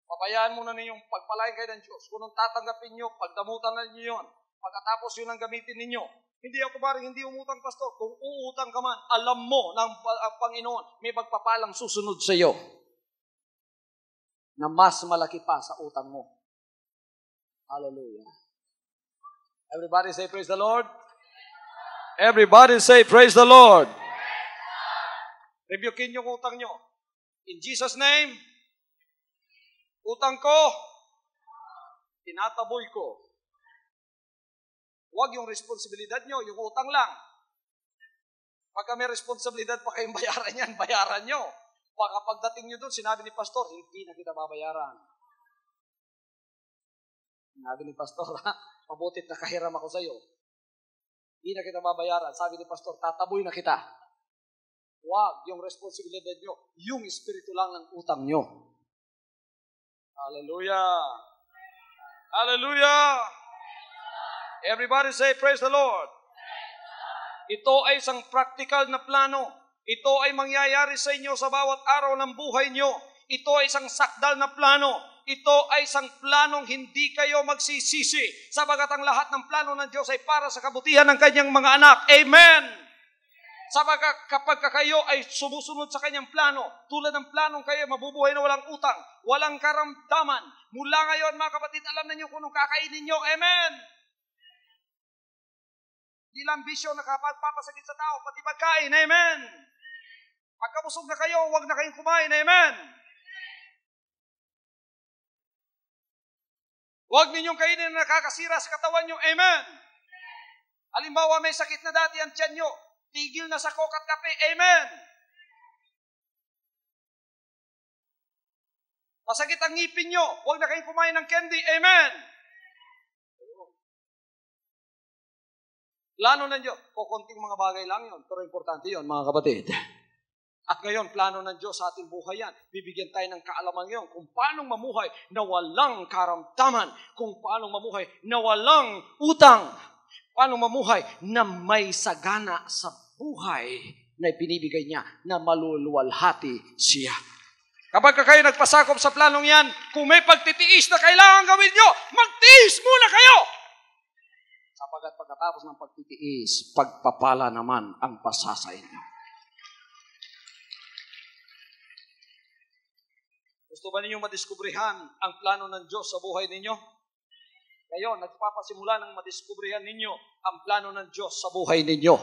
Pabayaan muna ninyong pagpalain kayo ng Diyos. Kung nung tatanggapin nyo, pagdamutan na ninyo yun. Pagkatapos yun ang gamitin ninyo. Hindi ako parang hindi umutang, pastor. Kung uutang ka man, alam mo ng Panginoon, may pagpapalang susunod sa iyo na mas malaki pa sa utang mo. Hallelujah. Everybody say, praise the Lord. Everybody say, praise the Lord. Rebukin yung utang nyo. In Jesus' name, utang ko, tinataboy ko. Huwag yung responsibilidad nyo, yung utang lang. Pagka may responsibilidad pa kayong bayaran yan, bayaran nyo. Baka pagdating nyo doon, sinabi ni Pastor, hindi na kita babayaran. Sinabi ni Pastor, mabutit na kahiram ako sa iyo. Hindi na kita babayaran. Sabi ni Pastor, tataboy na kita. Wag, yung responsibilidad nyo, yung espiritu lang ng utang nyo. Hallelujah! Hallelujah! Everybody say, praise the Lord. Ito ay isang practical na plano. Ito ay mangyayari sa inyo sa bawat araw ng buhay nyo. Ito ay isang sakdal na plano. Ito ay isang planong hindi kayo magsisisi, sapagat ang lahat ng plano ng Diyos ay para sa kabutihan ng kanyang mga anak. Amen! Sapagat kapag kayo ay sumusunod sa kanyang plano, tulad ng planong kayo mabubuhay na walang utang, walang karamdaman, mula ngayon mga kapatid, alam na niyo kung anong kakainin nyo. Amen! Di lang bisyo na papasakit sa tao, pati pagkain. Amen! Pagkabusog na kayo, huwag na kayong kumain. Amen! Huwag ninyong kainin na nakakasira sa katawan nyo. Amen! Halimbawa, may sakit na dati ang tiyan nyo, tigil na sa coke at kape. Amen! Masakit ang ngipin nyo, huwag na kayong kumain ng candy. Amen! Plano ng Diyos, kukunting mga bagay lang yun, pero importante yun, mga kapatid. At ngayon, plano ng Diyos sa ating buhay yan. Bibigyan tayo ng kaalaman ngayon kung paano mamuhay na walang karamdaman, kung paano mamuhay na walang utang, paano mamuhay na may sagana sa buhay na ipinibigay niya na maluluwalhati siya. Kapag kayo nagpasakop sa planong yan, kung may pagtitiis na kailangan gawin nyo, magtiis muna kayo! Sapagat pagkatapos ng pagtitiis, pagpapala naman ang pasasa inyo. Gusto ba ninyong madiskubrihan ang plano ng Diyos sa buhay ninyo? Ngayon, nagpapasimula ng madiskubrihan ninyo ang plano ng Diyos sa buhay ninyo.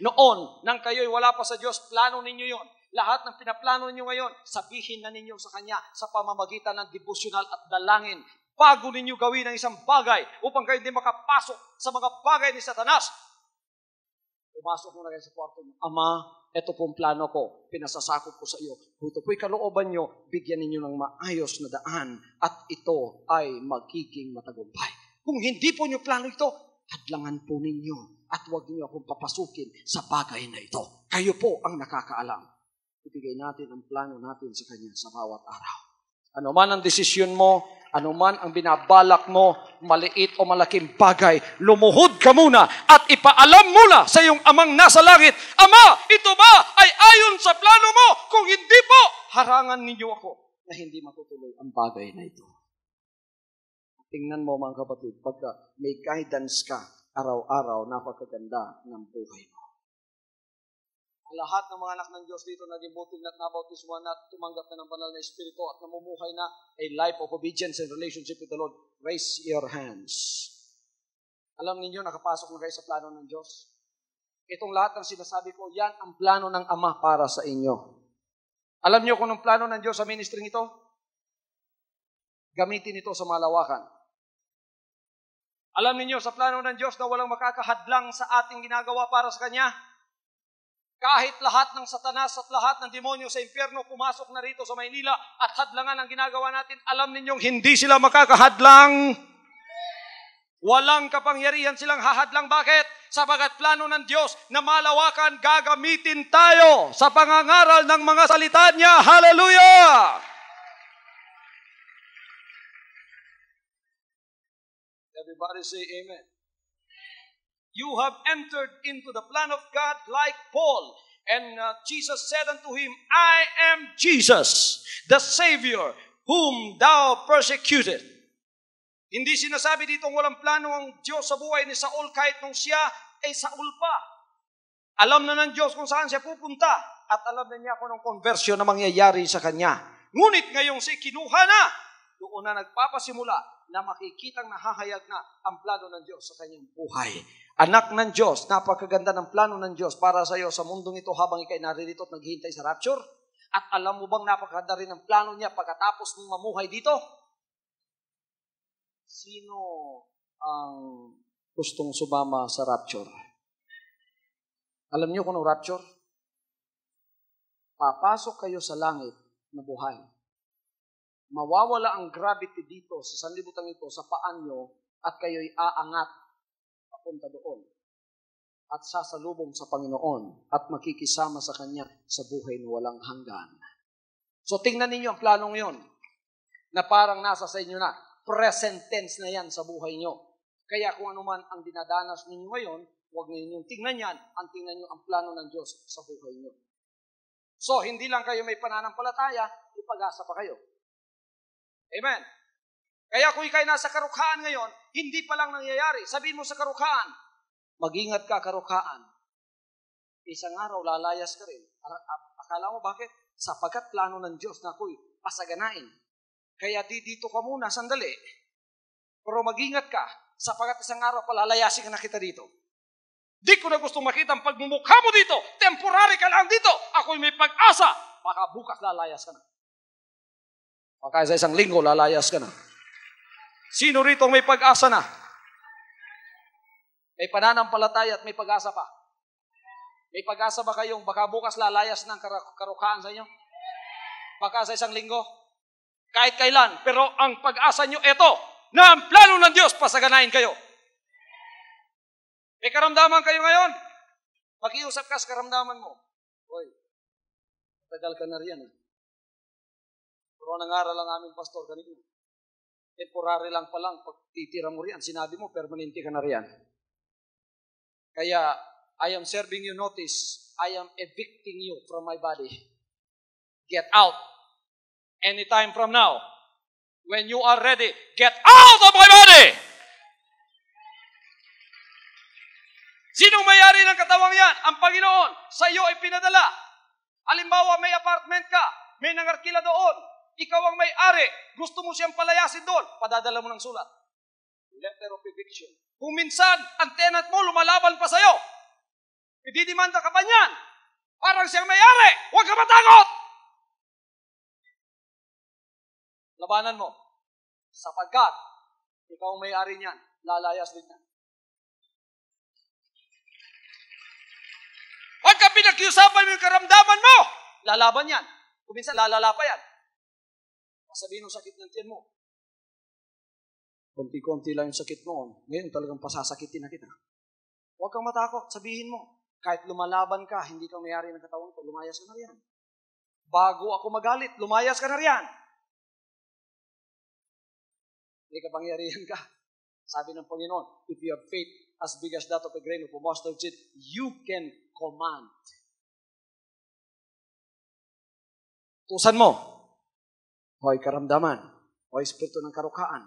Noon, nang kayo'y wala pa sa Diyos, plano ninyo yon. Lahat ng pinaplano ninyo ngayon, sabihin na ninyo sa Kanya sa pamamagitan ng devotional at dalangin. Bago ninyo gawin ang isang bagay upang kayo hindi makapasok sa mga bagay ni Satanas. Pumasok muna kayo sa kwarto mo. Ama, ito pong plano ko, pinasasakop ko sa iyo. Kung ito po'y kalooban nyo, bigyan ninyo ng maayos na daan at ito ay magiging matagumpay. Kung hindi po nyo plano ito, hadlangan po ninyo at huwag niyo akong papasukin sa bagay na ito. Kayo po ang nakakaalam. Ibigay natin ang plano natin sa Kanya sa bawat araw. Ano man ang desisyon mo, ano man ang binabalak mo, maliit o malaking bagay, lumuhod ka muna at ipaalam muna sa iyong amang nasa langit, Ama, ito ba ay ayon sa plano mo? Kung hindi po, harangan ninyo ako na hindi matutuloy ang bagay na ito. Tingnan mo mga kapatid, pagka may guidance ka, araw-araw, napakaganda ng buhay mo. Lahat ng mga anak ng Diyos dito na dibutin at nabautismuhan at tumanggap na ng banal na Espiritu at namumuhay na a life of obedience and relationship with the Lord, raise your hands. Alam ninyo, nakapasok na kayo sa plano ng Diyos. Itong lahat ng sinasabi ko, yan ang plano ng Ama para sa inyo. Alam niyo kung anong plano ng Diyos sa ministry ito? Gamitin ito sa malawakan. Alam niyo sa plano ng Diyos na walang makakahadlang sa ating ginagawa para sa Kanya? Kahit lahat ng Satanas at lahat ng demonyo sa impyerno pumasok na rito sa Maynila at hadlangan ang ginagawa natin, alam ninyong hindi sila makakahadlang. Walang kapangyarihan silang hahadlang. Bakit? Sapagat plano ng Diyos na malawakan, gagamitin tayo sa pangangaral ng mga salita niya. Hallelujah! Everybody say amen. You have entered into the plan of God like Paul. And Jesus said unto him, I am Jesus, the Savior, whom thou persecuted. Hindi sinasabi dito walang plano ang Diyos sa buhay ni Saul kahit nung siya ay Saul pa. Alam na ng Diyos kung saan siya pupunta at alam na niya kung anong conversion na mangyayari sa kanya. Ngunit ngayong si kinuha na, doon na nagpapasimula na makikitang nahahayag na ang plano ng Diyos sa kanyang buhay. Anak ng Diyos, napakaganda ng plano ng Diyos para sa iyo sa mundong ito habang ikay naririto at naghihintay sa rapture. At alam mo bang napakaganda rin ang plano niya pagkatapos mong mamuhay dito? Sino ang gustong sumama sa rapture? Alam niyo kung anong rapture? Papasok kayo sa langit na buhay. Mawawala ang gravity dito sa sanlibutan ito sa paan nyo at kayo'y aangat papunta doon at sasalubong sa Panginoon at makikisama sa Kanya sa buhay na walang hanggan. So tingnan ninyo ang planong yon na parang nasa sa inyo na. Present tense na yan sa buhay nyo. Kaya kung ano man ang dinadanas ninyo ngayon, huwag ninyong tingnan yan. Ang tingnan nyo ang plano ng Diyos sa buhay nyo. So, hindi lang kayo may pananampalataya, ipag-asa pa kayo. Amen. Kaya kung ikay nasa karukhaan ngayon, hindi pa lang nangyayari. Sabihin mo sa karukhaan, mag-ingat ka karukhaan. Isang araw, lalayas ka rin. Akala mo bakit? Sapagkat plano ng Diyos na ako'y pasaganain. Kaya dito ka muna, sandali. Pero mag-ingat ka, sapagkat isang araw palalayasin ka na kita dito. Di ko na gusto makita ang pagmumukha mo dito. Temporary ka lang dito. Ako'y may pag-asa. Baka bukas lalayas ka na. Baka sa isang linggo lalayas ka na. Sino rito may pag-asa na? May pananampalataya at may pag-asa pa. May pag-asa ba kayong baka bukas lalayas ng karukhaan sa inyo? Baka sa isang linggo? Kahit kailan. Pero ang pag-asa nyo, ito, na ang plano ng Diyos, pasaganain kayo. May karamdaman kayo ngayon? Makiusap ka sa karamdaman mo. Hoy, tagal ka na riyan. Pero nangaral lang aming pastor kanina. Temporary lang pa lang, pag titira mo riyan, sinabi mo, permanente ka na riyan. Kaya, I am serving you notice, I am evicting you from my body. Get out. Anytime from now, when you are ready, get out of my body! Sino may-ari ng katawang yan? Ang Panginoon. Sa iyo ay pinadala. Halimbawa, may apartment ka, may nangarkila doon. Ikaw ang may-ari. Gusto mo siyang palayasin doon. Padadala mo ng sulat. Letter of eviction. Kung minsan, ang tenant mo lumalaban pa sa iyo, ididimanda ka pa niyan. Parang siyang may-ari. Huwag ka matakot! Labanan mo. Sapagkat, ikaw ang may-ari niyan, lalayas din niyan. Huwag ka pinakiusapan mo yung karamdaman mo. Lalaban yan. Kung minsan, lalala pa yan. Sabihin mo sakit ng tiyan mo. Konti-konti lang yung sakit mo. Ngayon talagang pasasakitin na kita. Huwag kang matakot. Sabihin mo. Kahit lumalaban ka, hindi kang may-ari ng katawan ko, lumayas ka na riyan. Bago ako magalit, lumayas ka na riyan. Hindi ka pangyarihan ka. Sabi ng Panginoon, if you have faith as big as that of a grain of a mustard seed, you can command. Tusan mo. Hoy karamdaman. Hoy espiritu ng karukhaan.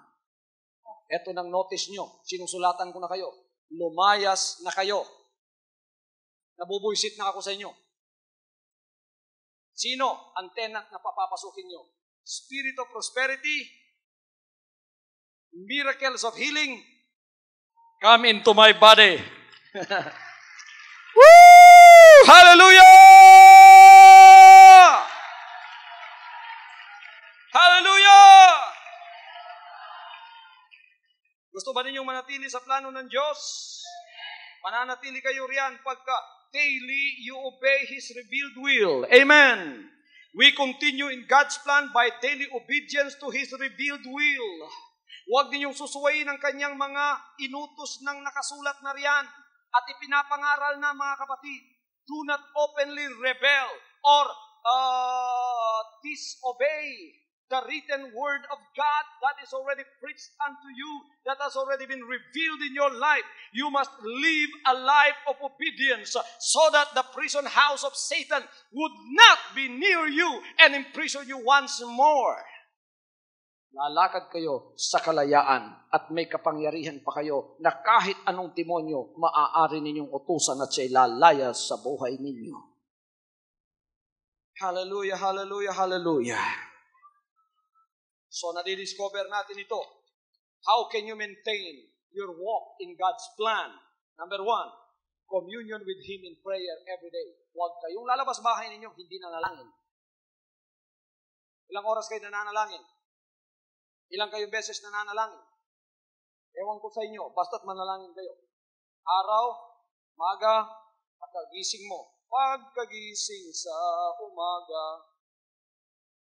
Ito ng notice nyo. Sinusulatan ko na kayo. Lumayas na kayo. Nabubuisit na ako sa inyo. Sino ang tenant na papapasukin nyo? Spirit of prosperity, miracles of healing, come into my body. Woo! Hallelujah! Hallelujah! Gusto ba ninyong manatili sa plano ng Diyos? Mananatili kayo riyan pagka daily you obey His revealed will. Amen. We continue in God's plan by daily obedience to His revealed will. Huwag ninyong susuwayin ang kanyang mga inutos ng nakasulat na riyan at ipinapangaral na mga kapatid. Do not openly rebel or disobey the written word of God that is already preached unto you, that has already been revealed in your life. You must live a life of obedience so that the prison house of Satan would not be near you and imprison you once more. Lalakad kayo sa kalayaan at may kapangyarihan pa kayo na kahit anong demonyo maaari ninyong utusan at siya'y lalayas sa buhay ninyo. Hallelujah, hallelujah, hallelujah. So, nadidiscover natin ito. How can you maintain your walk in God's plan? Number 1, communion with Him in prayer every day. Huwag kayong lalabas bahay ninyo, hindi nanalangin. Ilang oras kayo nananalangin? Ilang kayong beses nananalangin? Ewan ko sa inyo, basta't manalangin kayo. Araw, maga, pagkagising mo. Pagkagising sa umaga,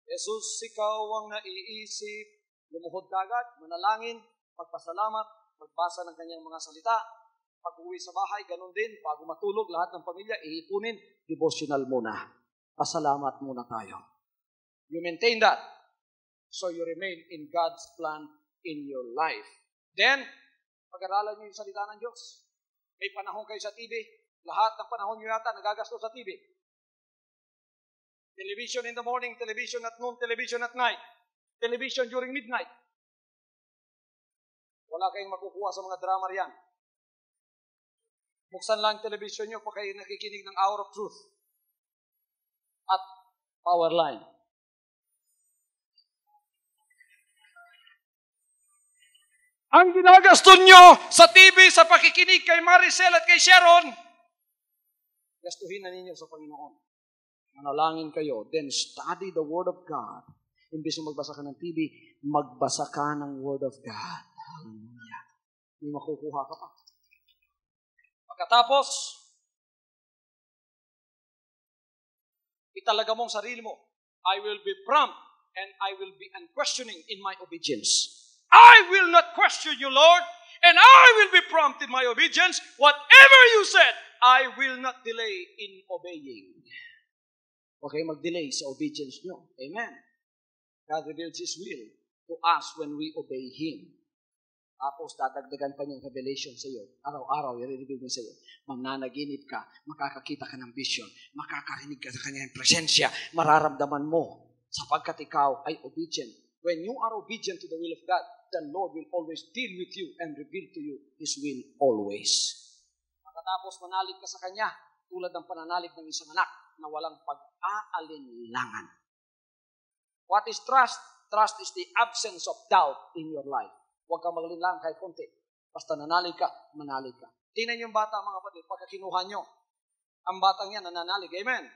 Jesus, ikaw ang naiisip, lumuhod kagad, manalangin, magpasalamat, magbasa ng kanyang mga salita. Pag-uwi sa bahay, ganun din. Bago matulog, lahat ng pamilya, iipunin, devotional muna. Pasalamat muna tayo. You maintain that. So you remain in God's plan in your life. Then, pag-aralan niyo yung salita ng Diyos. May panahon kayo sa TV. Lahat ng panahon niyo yata nagagastos sa TV. Television in the morning, television at noon, television at night. Television during midnight. Wala kayong makukuha sa mga drama riyan. Buksan lang television nyo pag kayo nakikinig ng Hour of Truth at Powerline. Ang ginagastos nyo sa TV, sa pakikinig kay Maricel at kay Sharon, gastuhin na ninyo sa Panginoon. Manalangin kayo, then study the Word of God. Imbis na magbasa ka ng TV, magbasa ka ng Word of God. Hallelujah. May makukuha ka pa. Pagkatapos, italaga mong sarili mo, I will be prompt and I will be unquestioning in my obedience. I will not question you, Lord, and I will be prompt in my obedience. Whatever you said, I will not delay in obeying. Okay, mag-delay sa obedience nyo. Amen. God reveals His will to us when we obey Him. Tapos, dadagdagan pa niyang revelation sa iyo. Araw-araw, i-reveal niya sa iyo. Mananaginip ka, makakakita ka ng vision, makakarinig ka sa kanyang presensya, mararamdaman mo, sapagkat ikaw ay obedient. When you are obedient to the will of God, the Lord will always deal with you and reveal to you His will always. Pagkatapos, manalig ka sa Kanya, tulad ng pananalig ng isang anak na walang pag-aalinlangan. What is trust? Trust is the absence of doubt in your life. Huwag kang magalinlang kahit konti. Basta nanalig ka, manalig ka. Tingnan yung bata, mga kapatid, pagka kinuha nyo, ang batang yan nananalig. Amen.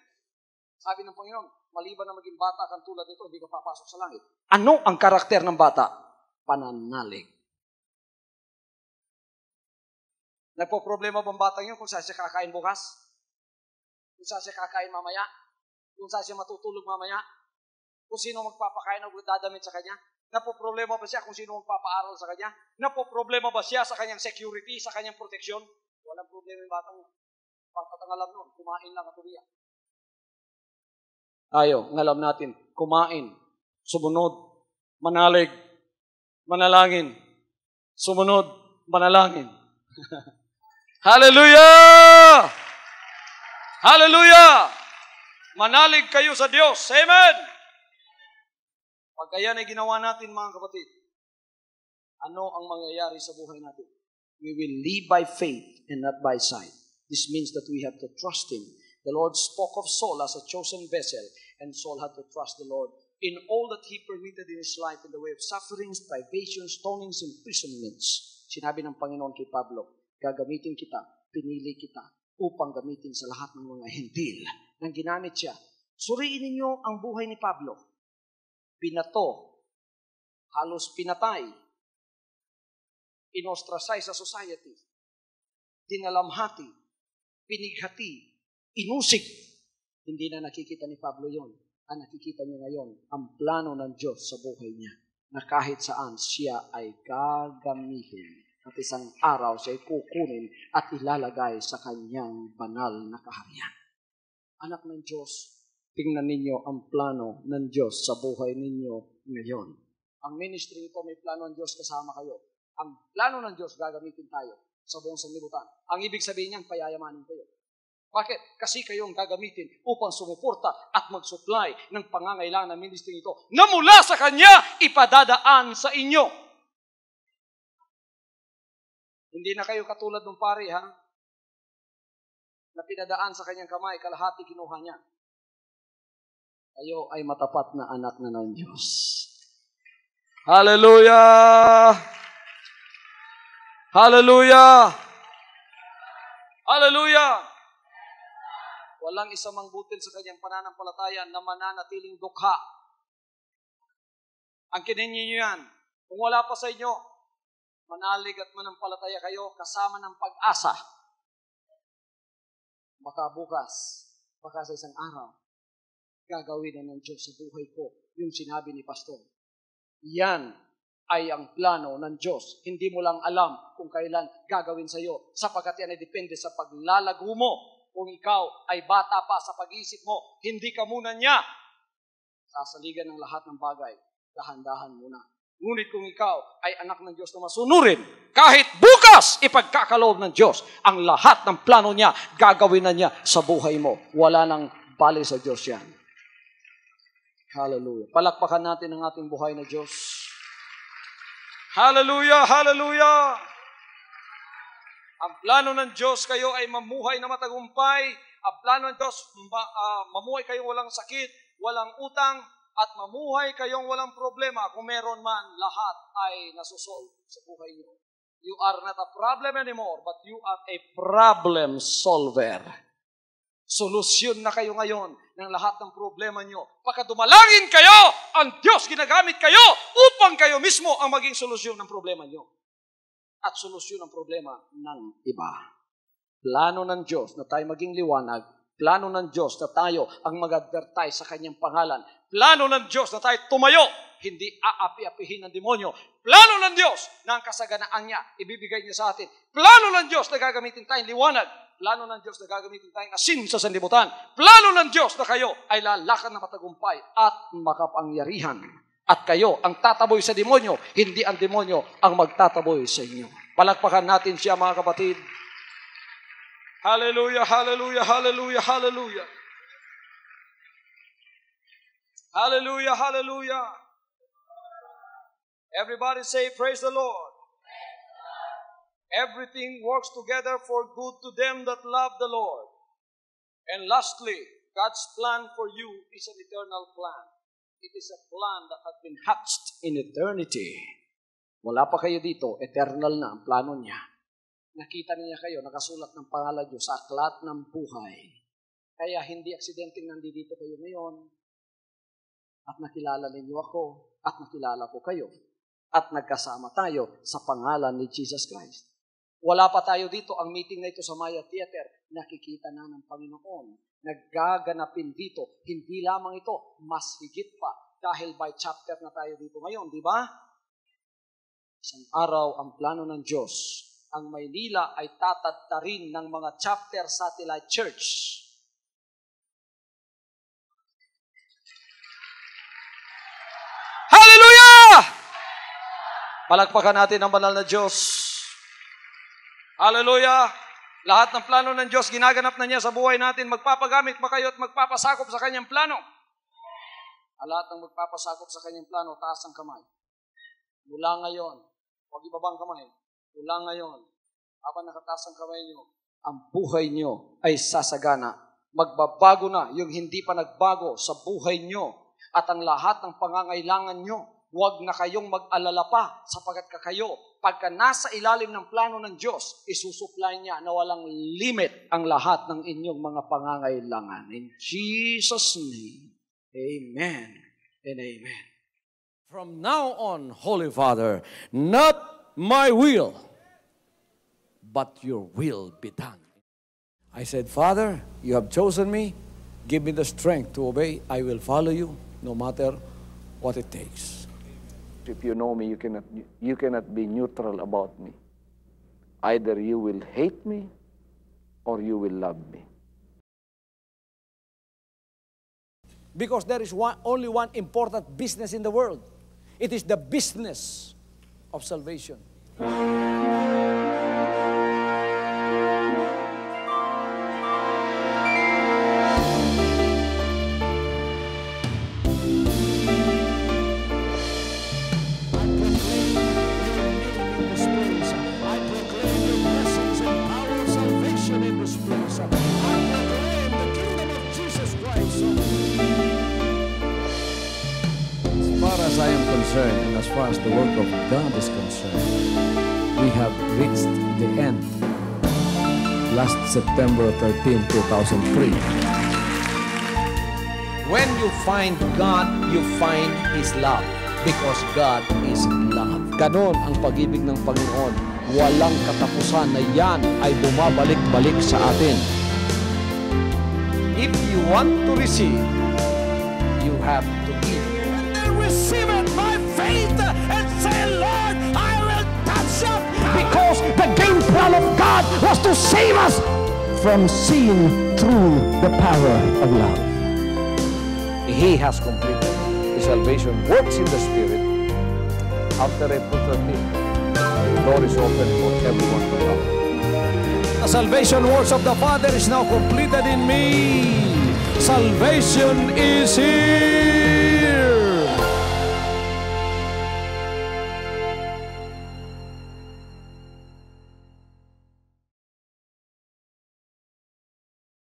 Sabi ng Panginoon, maliban na maging bata kang tulad nito, hindi ka papasok sa langit. Ano ang karakter ng bata? Pananalig. Nagpo-problema bang batang yun kung saan siya kakain bukas? Kung saan siya kakain mamaya? Kung saan siya matutulog mamaya? Kung sino magpapakain o dadamit sa kanya? Napoproblema ba siya kung sino magpapaaral sa kanya? Napoproblema ba siya sa kanyang security, sa kanyang protection? Walang problema yung batang yun. Pagkatangalam nun, kumain lang katuliya. Tayo, ngalam natin, kumain, sumunod, manalig, manalangin, sumunod, manalangin. Hallelujah! Hallelujah! Manalig kayo sa Diyos. Amen! Pag yan ay ginawa natin, mga kapatid, ano ang mangyayari sa buhay natin? We will live by faith and not by sight. This means that we have to trust Him. The Lord spoke of Saul as a chosen vessel, and Saul had to trust the Lord in all that he permitted in his life in the way of sufferings, privations, stonings, imprisonments. Sinabi ng Panginoon kay Pablo, gagamitin kita, pinili kita, upang gamitin sa lahat ng mga hentil. Nang ginamit siya, suriin ninyo ang buhay ni Pablo. Binato, halos pinatay, inostracize sa society, dinalamhati, pinighati, inusig. Hindi na nakikita ni Pablo yon. Ang nakikita niya ngayon, ang plano ng Diyos sa buhay niya, na kahit saan siya ay gagamitin. At isang araw siya ay kukunin at ilalagay sa kanyang banal na kaharian. Anak ng Diyos, tingnan ninyo ang plano ng Diyos sa buhay ninyo ngayon. Ang ministry ito, may plano ng Diyos kasama kayo. Ang plano ng Diyos, gagamitin tayo sa buong sanlibutan. Ang ibig sabihin niyan, payayamanin kayo. Bakit? Kasi kayong gagamitin upang sumuporta at mag-supply ng pangangailangan ng ministry ito na mula sa Kanya, ipadadaan sa inyo. Hindi na kayo katulad ng pari, ha? Na pinadaan sa kanyang kamay, kalahati kinuha niya. Kayo ay matapat na anak na ng Diyos. Hallelujah! Hallelujah! Hallelujah! Walang isang mangbutil sa kanyang pananampalataya na mananatiling dukha. Ang kininyo yan, kung wala pa sa inyo, manalig at manampalataya kayo kasama ng pag-asa. Baka bukas, baka sa isang araw, gagawin na ng Diyos sa buhay ko. Yung sinabi ni Pastor. Yan ay ang plano ng Diyos. Hindi mo lang alam kung kailan gagawin sa iyo, sapagkat yan ay depende sa paglalago mo. Kung ikaw ay bata pa sa pag-iisip mo, hindi ka muna niya sasaligan ng lahat ng bagay. Dahan-dahan muna. Ngunit kung ikaw ay anak ng Diyos na masunurin, kahit bukas ipagkakaloob ng Diyos, ang lahat ng plano niya, gagawin na niya sa buhay mo. Wala nang bali sa Diyos yan. Hallelujah. Palakpakan natin ang ating buhay na Diyos. Hallelujah, hallelujah. Ang plano ng Diyos, kayo ay mamuhay na matagumpay. Ang plano ng Diyos, mamuhay kayong walang sakit, walang utang, at mamuhay kayong walang problema. Kung meron man, lahat ay nasusolve sa buhay niyo. You are not a problem anymore, but you are a problem solver. Solusyon na kayo ngayon ng lahat ng problema niyo. Pagka dumalangin kayo, ang Diyos ginagamit kayo upang kayo mismo ang maging solusyon ng problema niyo. At solusyon ng problema ng iba. Plano ng Diyos na tayo maging liwanag. Plano ng Diyos na tayo ang mag-advertise sa kanyang pangalan. Plano ng Diyos na tayo tumayo, hindi aapi-apihin ng demonyo. Plano ng Diyos na ang kasaganaan niya, ibibigay niya sa atin. Plano ng Diyos na gagamitin tayong liwanag. Plano ng Diyos na gagamitin tayong asin sa sanlibutan. Plano ng Diyos na kayo ay lalakad na matagumpay at makapangyarihan. At kayo ang tataboy sa demonyo, hindi ang demonyo ang magtataboy sa inyo. Palakpakan natin siya, mga kapatid. Hallelujah, hallelujah, hallelujah, hallelujah. Hallelujah, hallelujah. Everybody say, praise the Lord. Everything works together for good to them that love the Lord. And lastly, God's plan for you is an eternal plan. It is a plan that has been hatched in eternity. Wala pa kayo dito, eternal na ang plano niya. Nakita niya kayo, nakasulat ng pangalan niyo sa aklat ng buhay. Kaya hindi aksidenteng nandito kayo ngayon. At nakilala ninyo ako, at nakilala ko kayo. At nagkasama tayo sa pangalan ni Jesus Christ. Wala pa tayo dito, ang meeting na ito sa Maya Theater, nakikita na ng Panginoon. Naggaganapin dito, hindi lamang ito, mas higit pa, dahil by chapter na tayo dito ngayon, di ba? Isang araw, ang plano ng Diyos, ang Maynila ay tatadtarin ng mga chapter satellite church. Hallelujah! Palakpakan natin ang banal na Diyos. Hallelujah! Lahat ng plano ng Diyos, ginaganap na niya sa buhay natin. Magpapagamit pa kayo at magpapasakop sa kanyang plano. Lahat ng magpapasakop sa kanyang plano, taas ang kamay. Mula ngayon, huwag ibabang kamay. Mula ngayon, habang nakataas ang kamay nyo, ang buhay nyo ay sasagana. Magbabago na yung hindi pa nagbago sa buhay nyo. At ang lahat ng pangangailangan nyo, huwag na kayong mag-alala pa sapagkat kayo, pagka nasa ilalim ng plano ng Diyos, isusupply niya na walang limit ang lahat ng inyong mga pangangailangan. In Jesus' name, amen and amen. From now on, Holy Father, not my will, but your will be done. I said, Father, you have chosen me. Give me the strength to obey. I will follow you no matter what it takes. If you know me, you cannot be neutral about me. Either you will hate me or you will love me. Because there is only one important business in the world. It is the business of salvation. As I am concerned, and as far as the work of God is concerned, we have reached the end. Last September 13, 2003. When you find God, you find His love. Because God is love. Ganon ang pag-ibig ng Panginoon. Walang katapusan na yan ay bumabalik-balik sa atin. If you want to receive you have to give. Then receive it by faith and say, Lord, I will touch your power. Because the game plan of God was to save us from seeing through the power of love. He has completed. The salvation works in the Spirit. After I put the thing, the door is open for everyone to come. The salvation works of the Father is now completed in me. Salvation is here.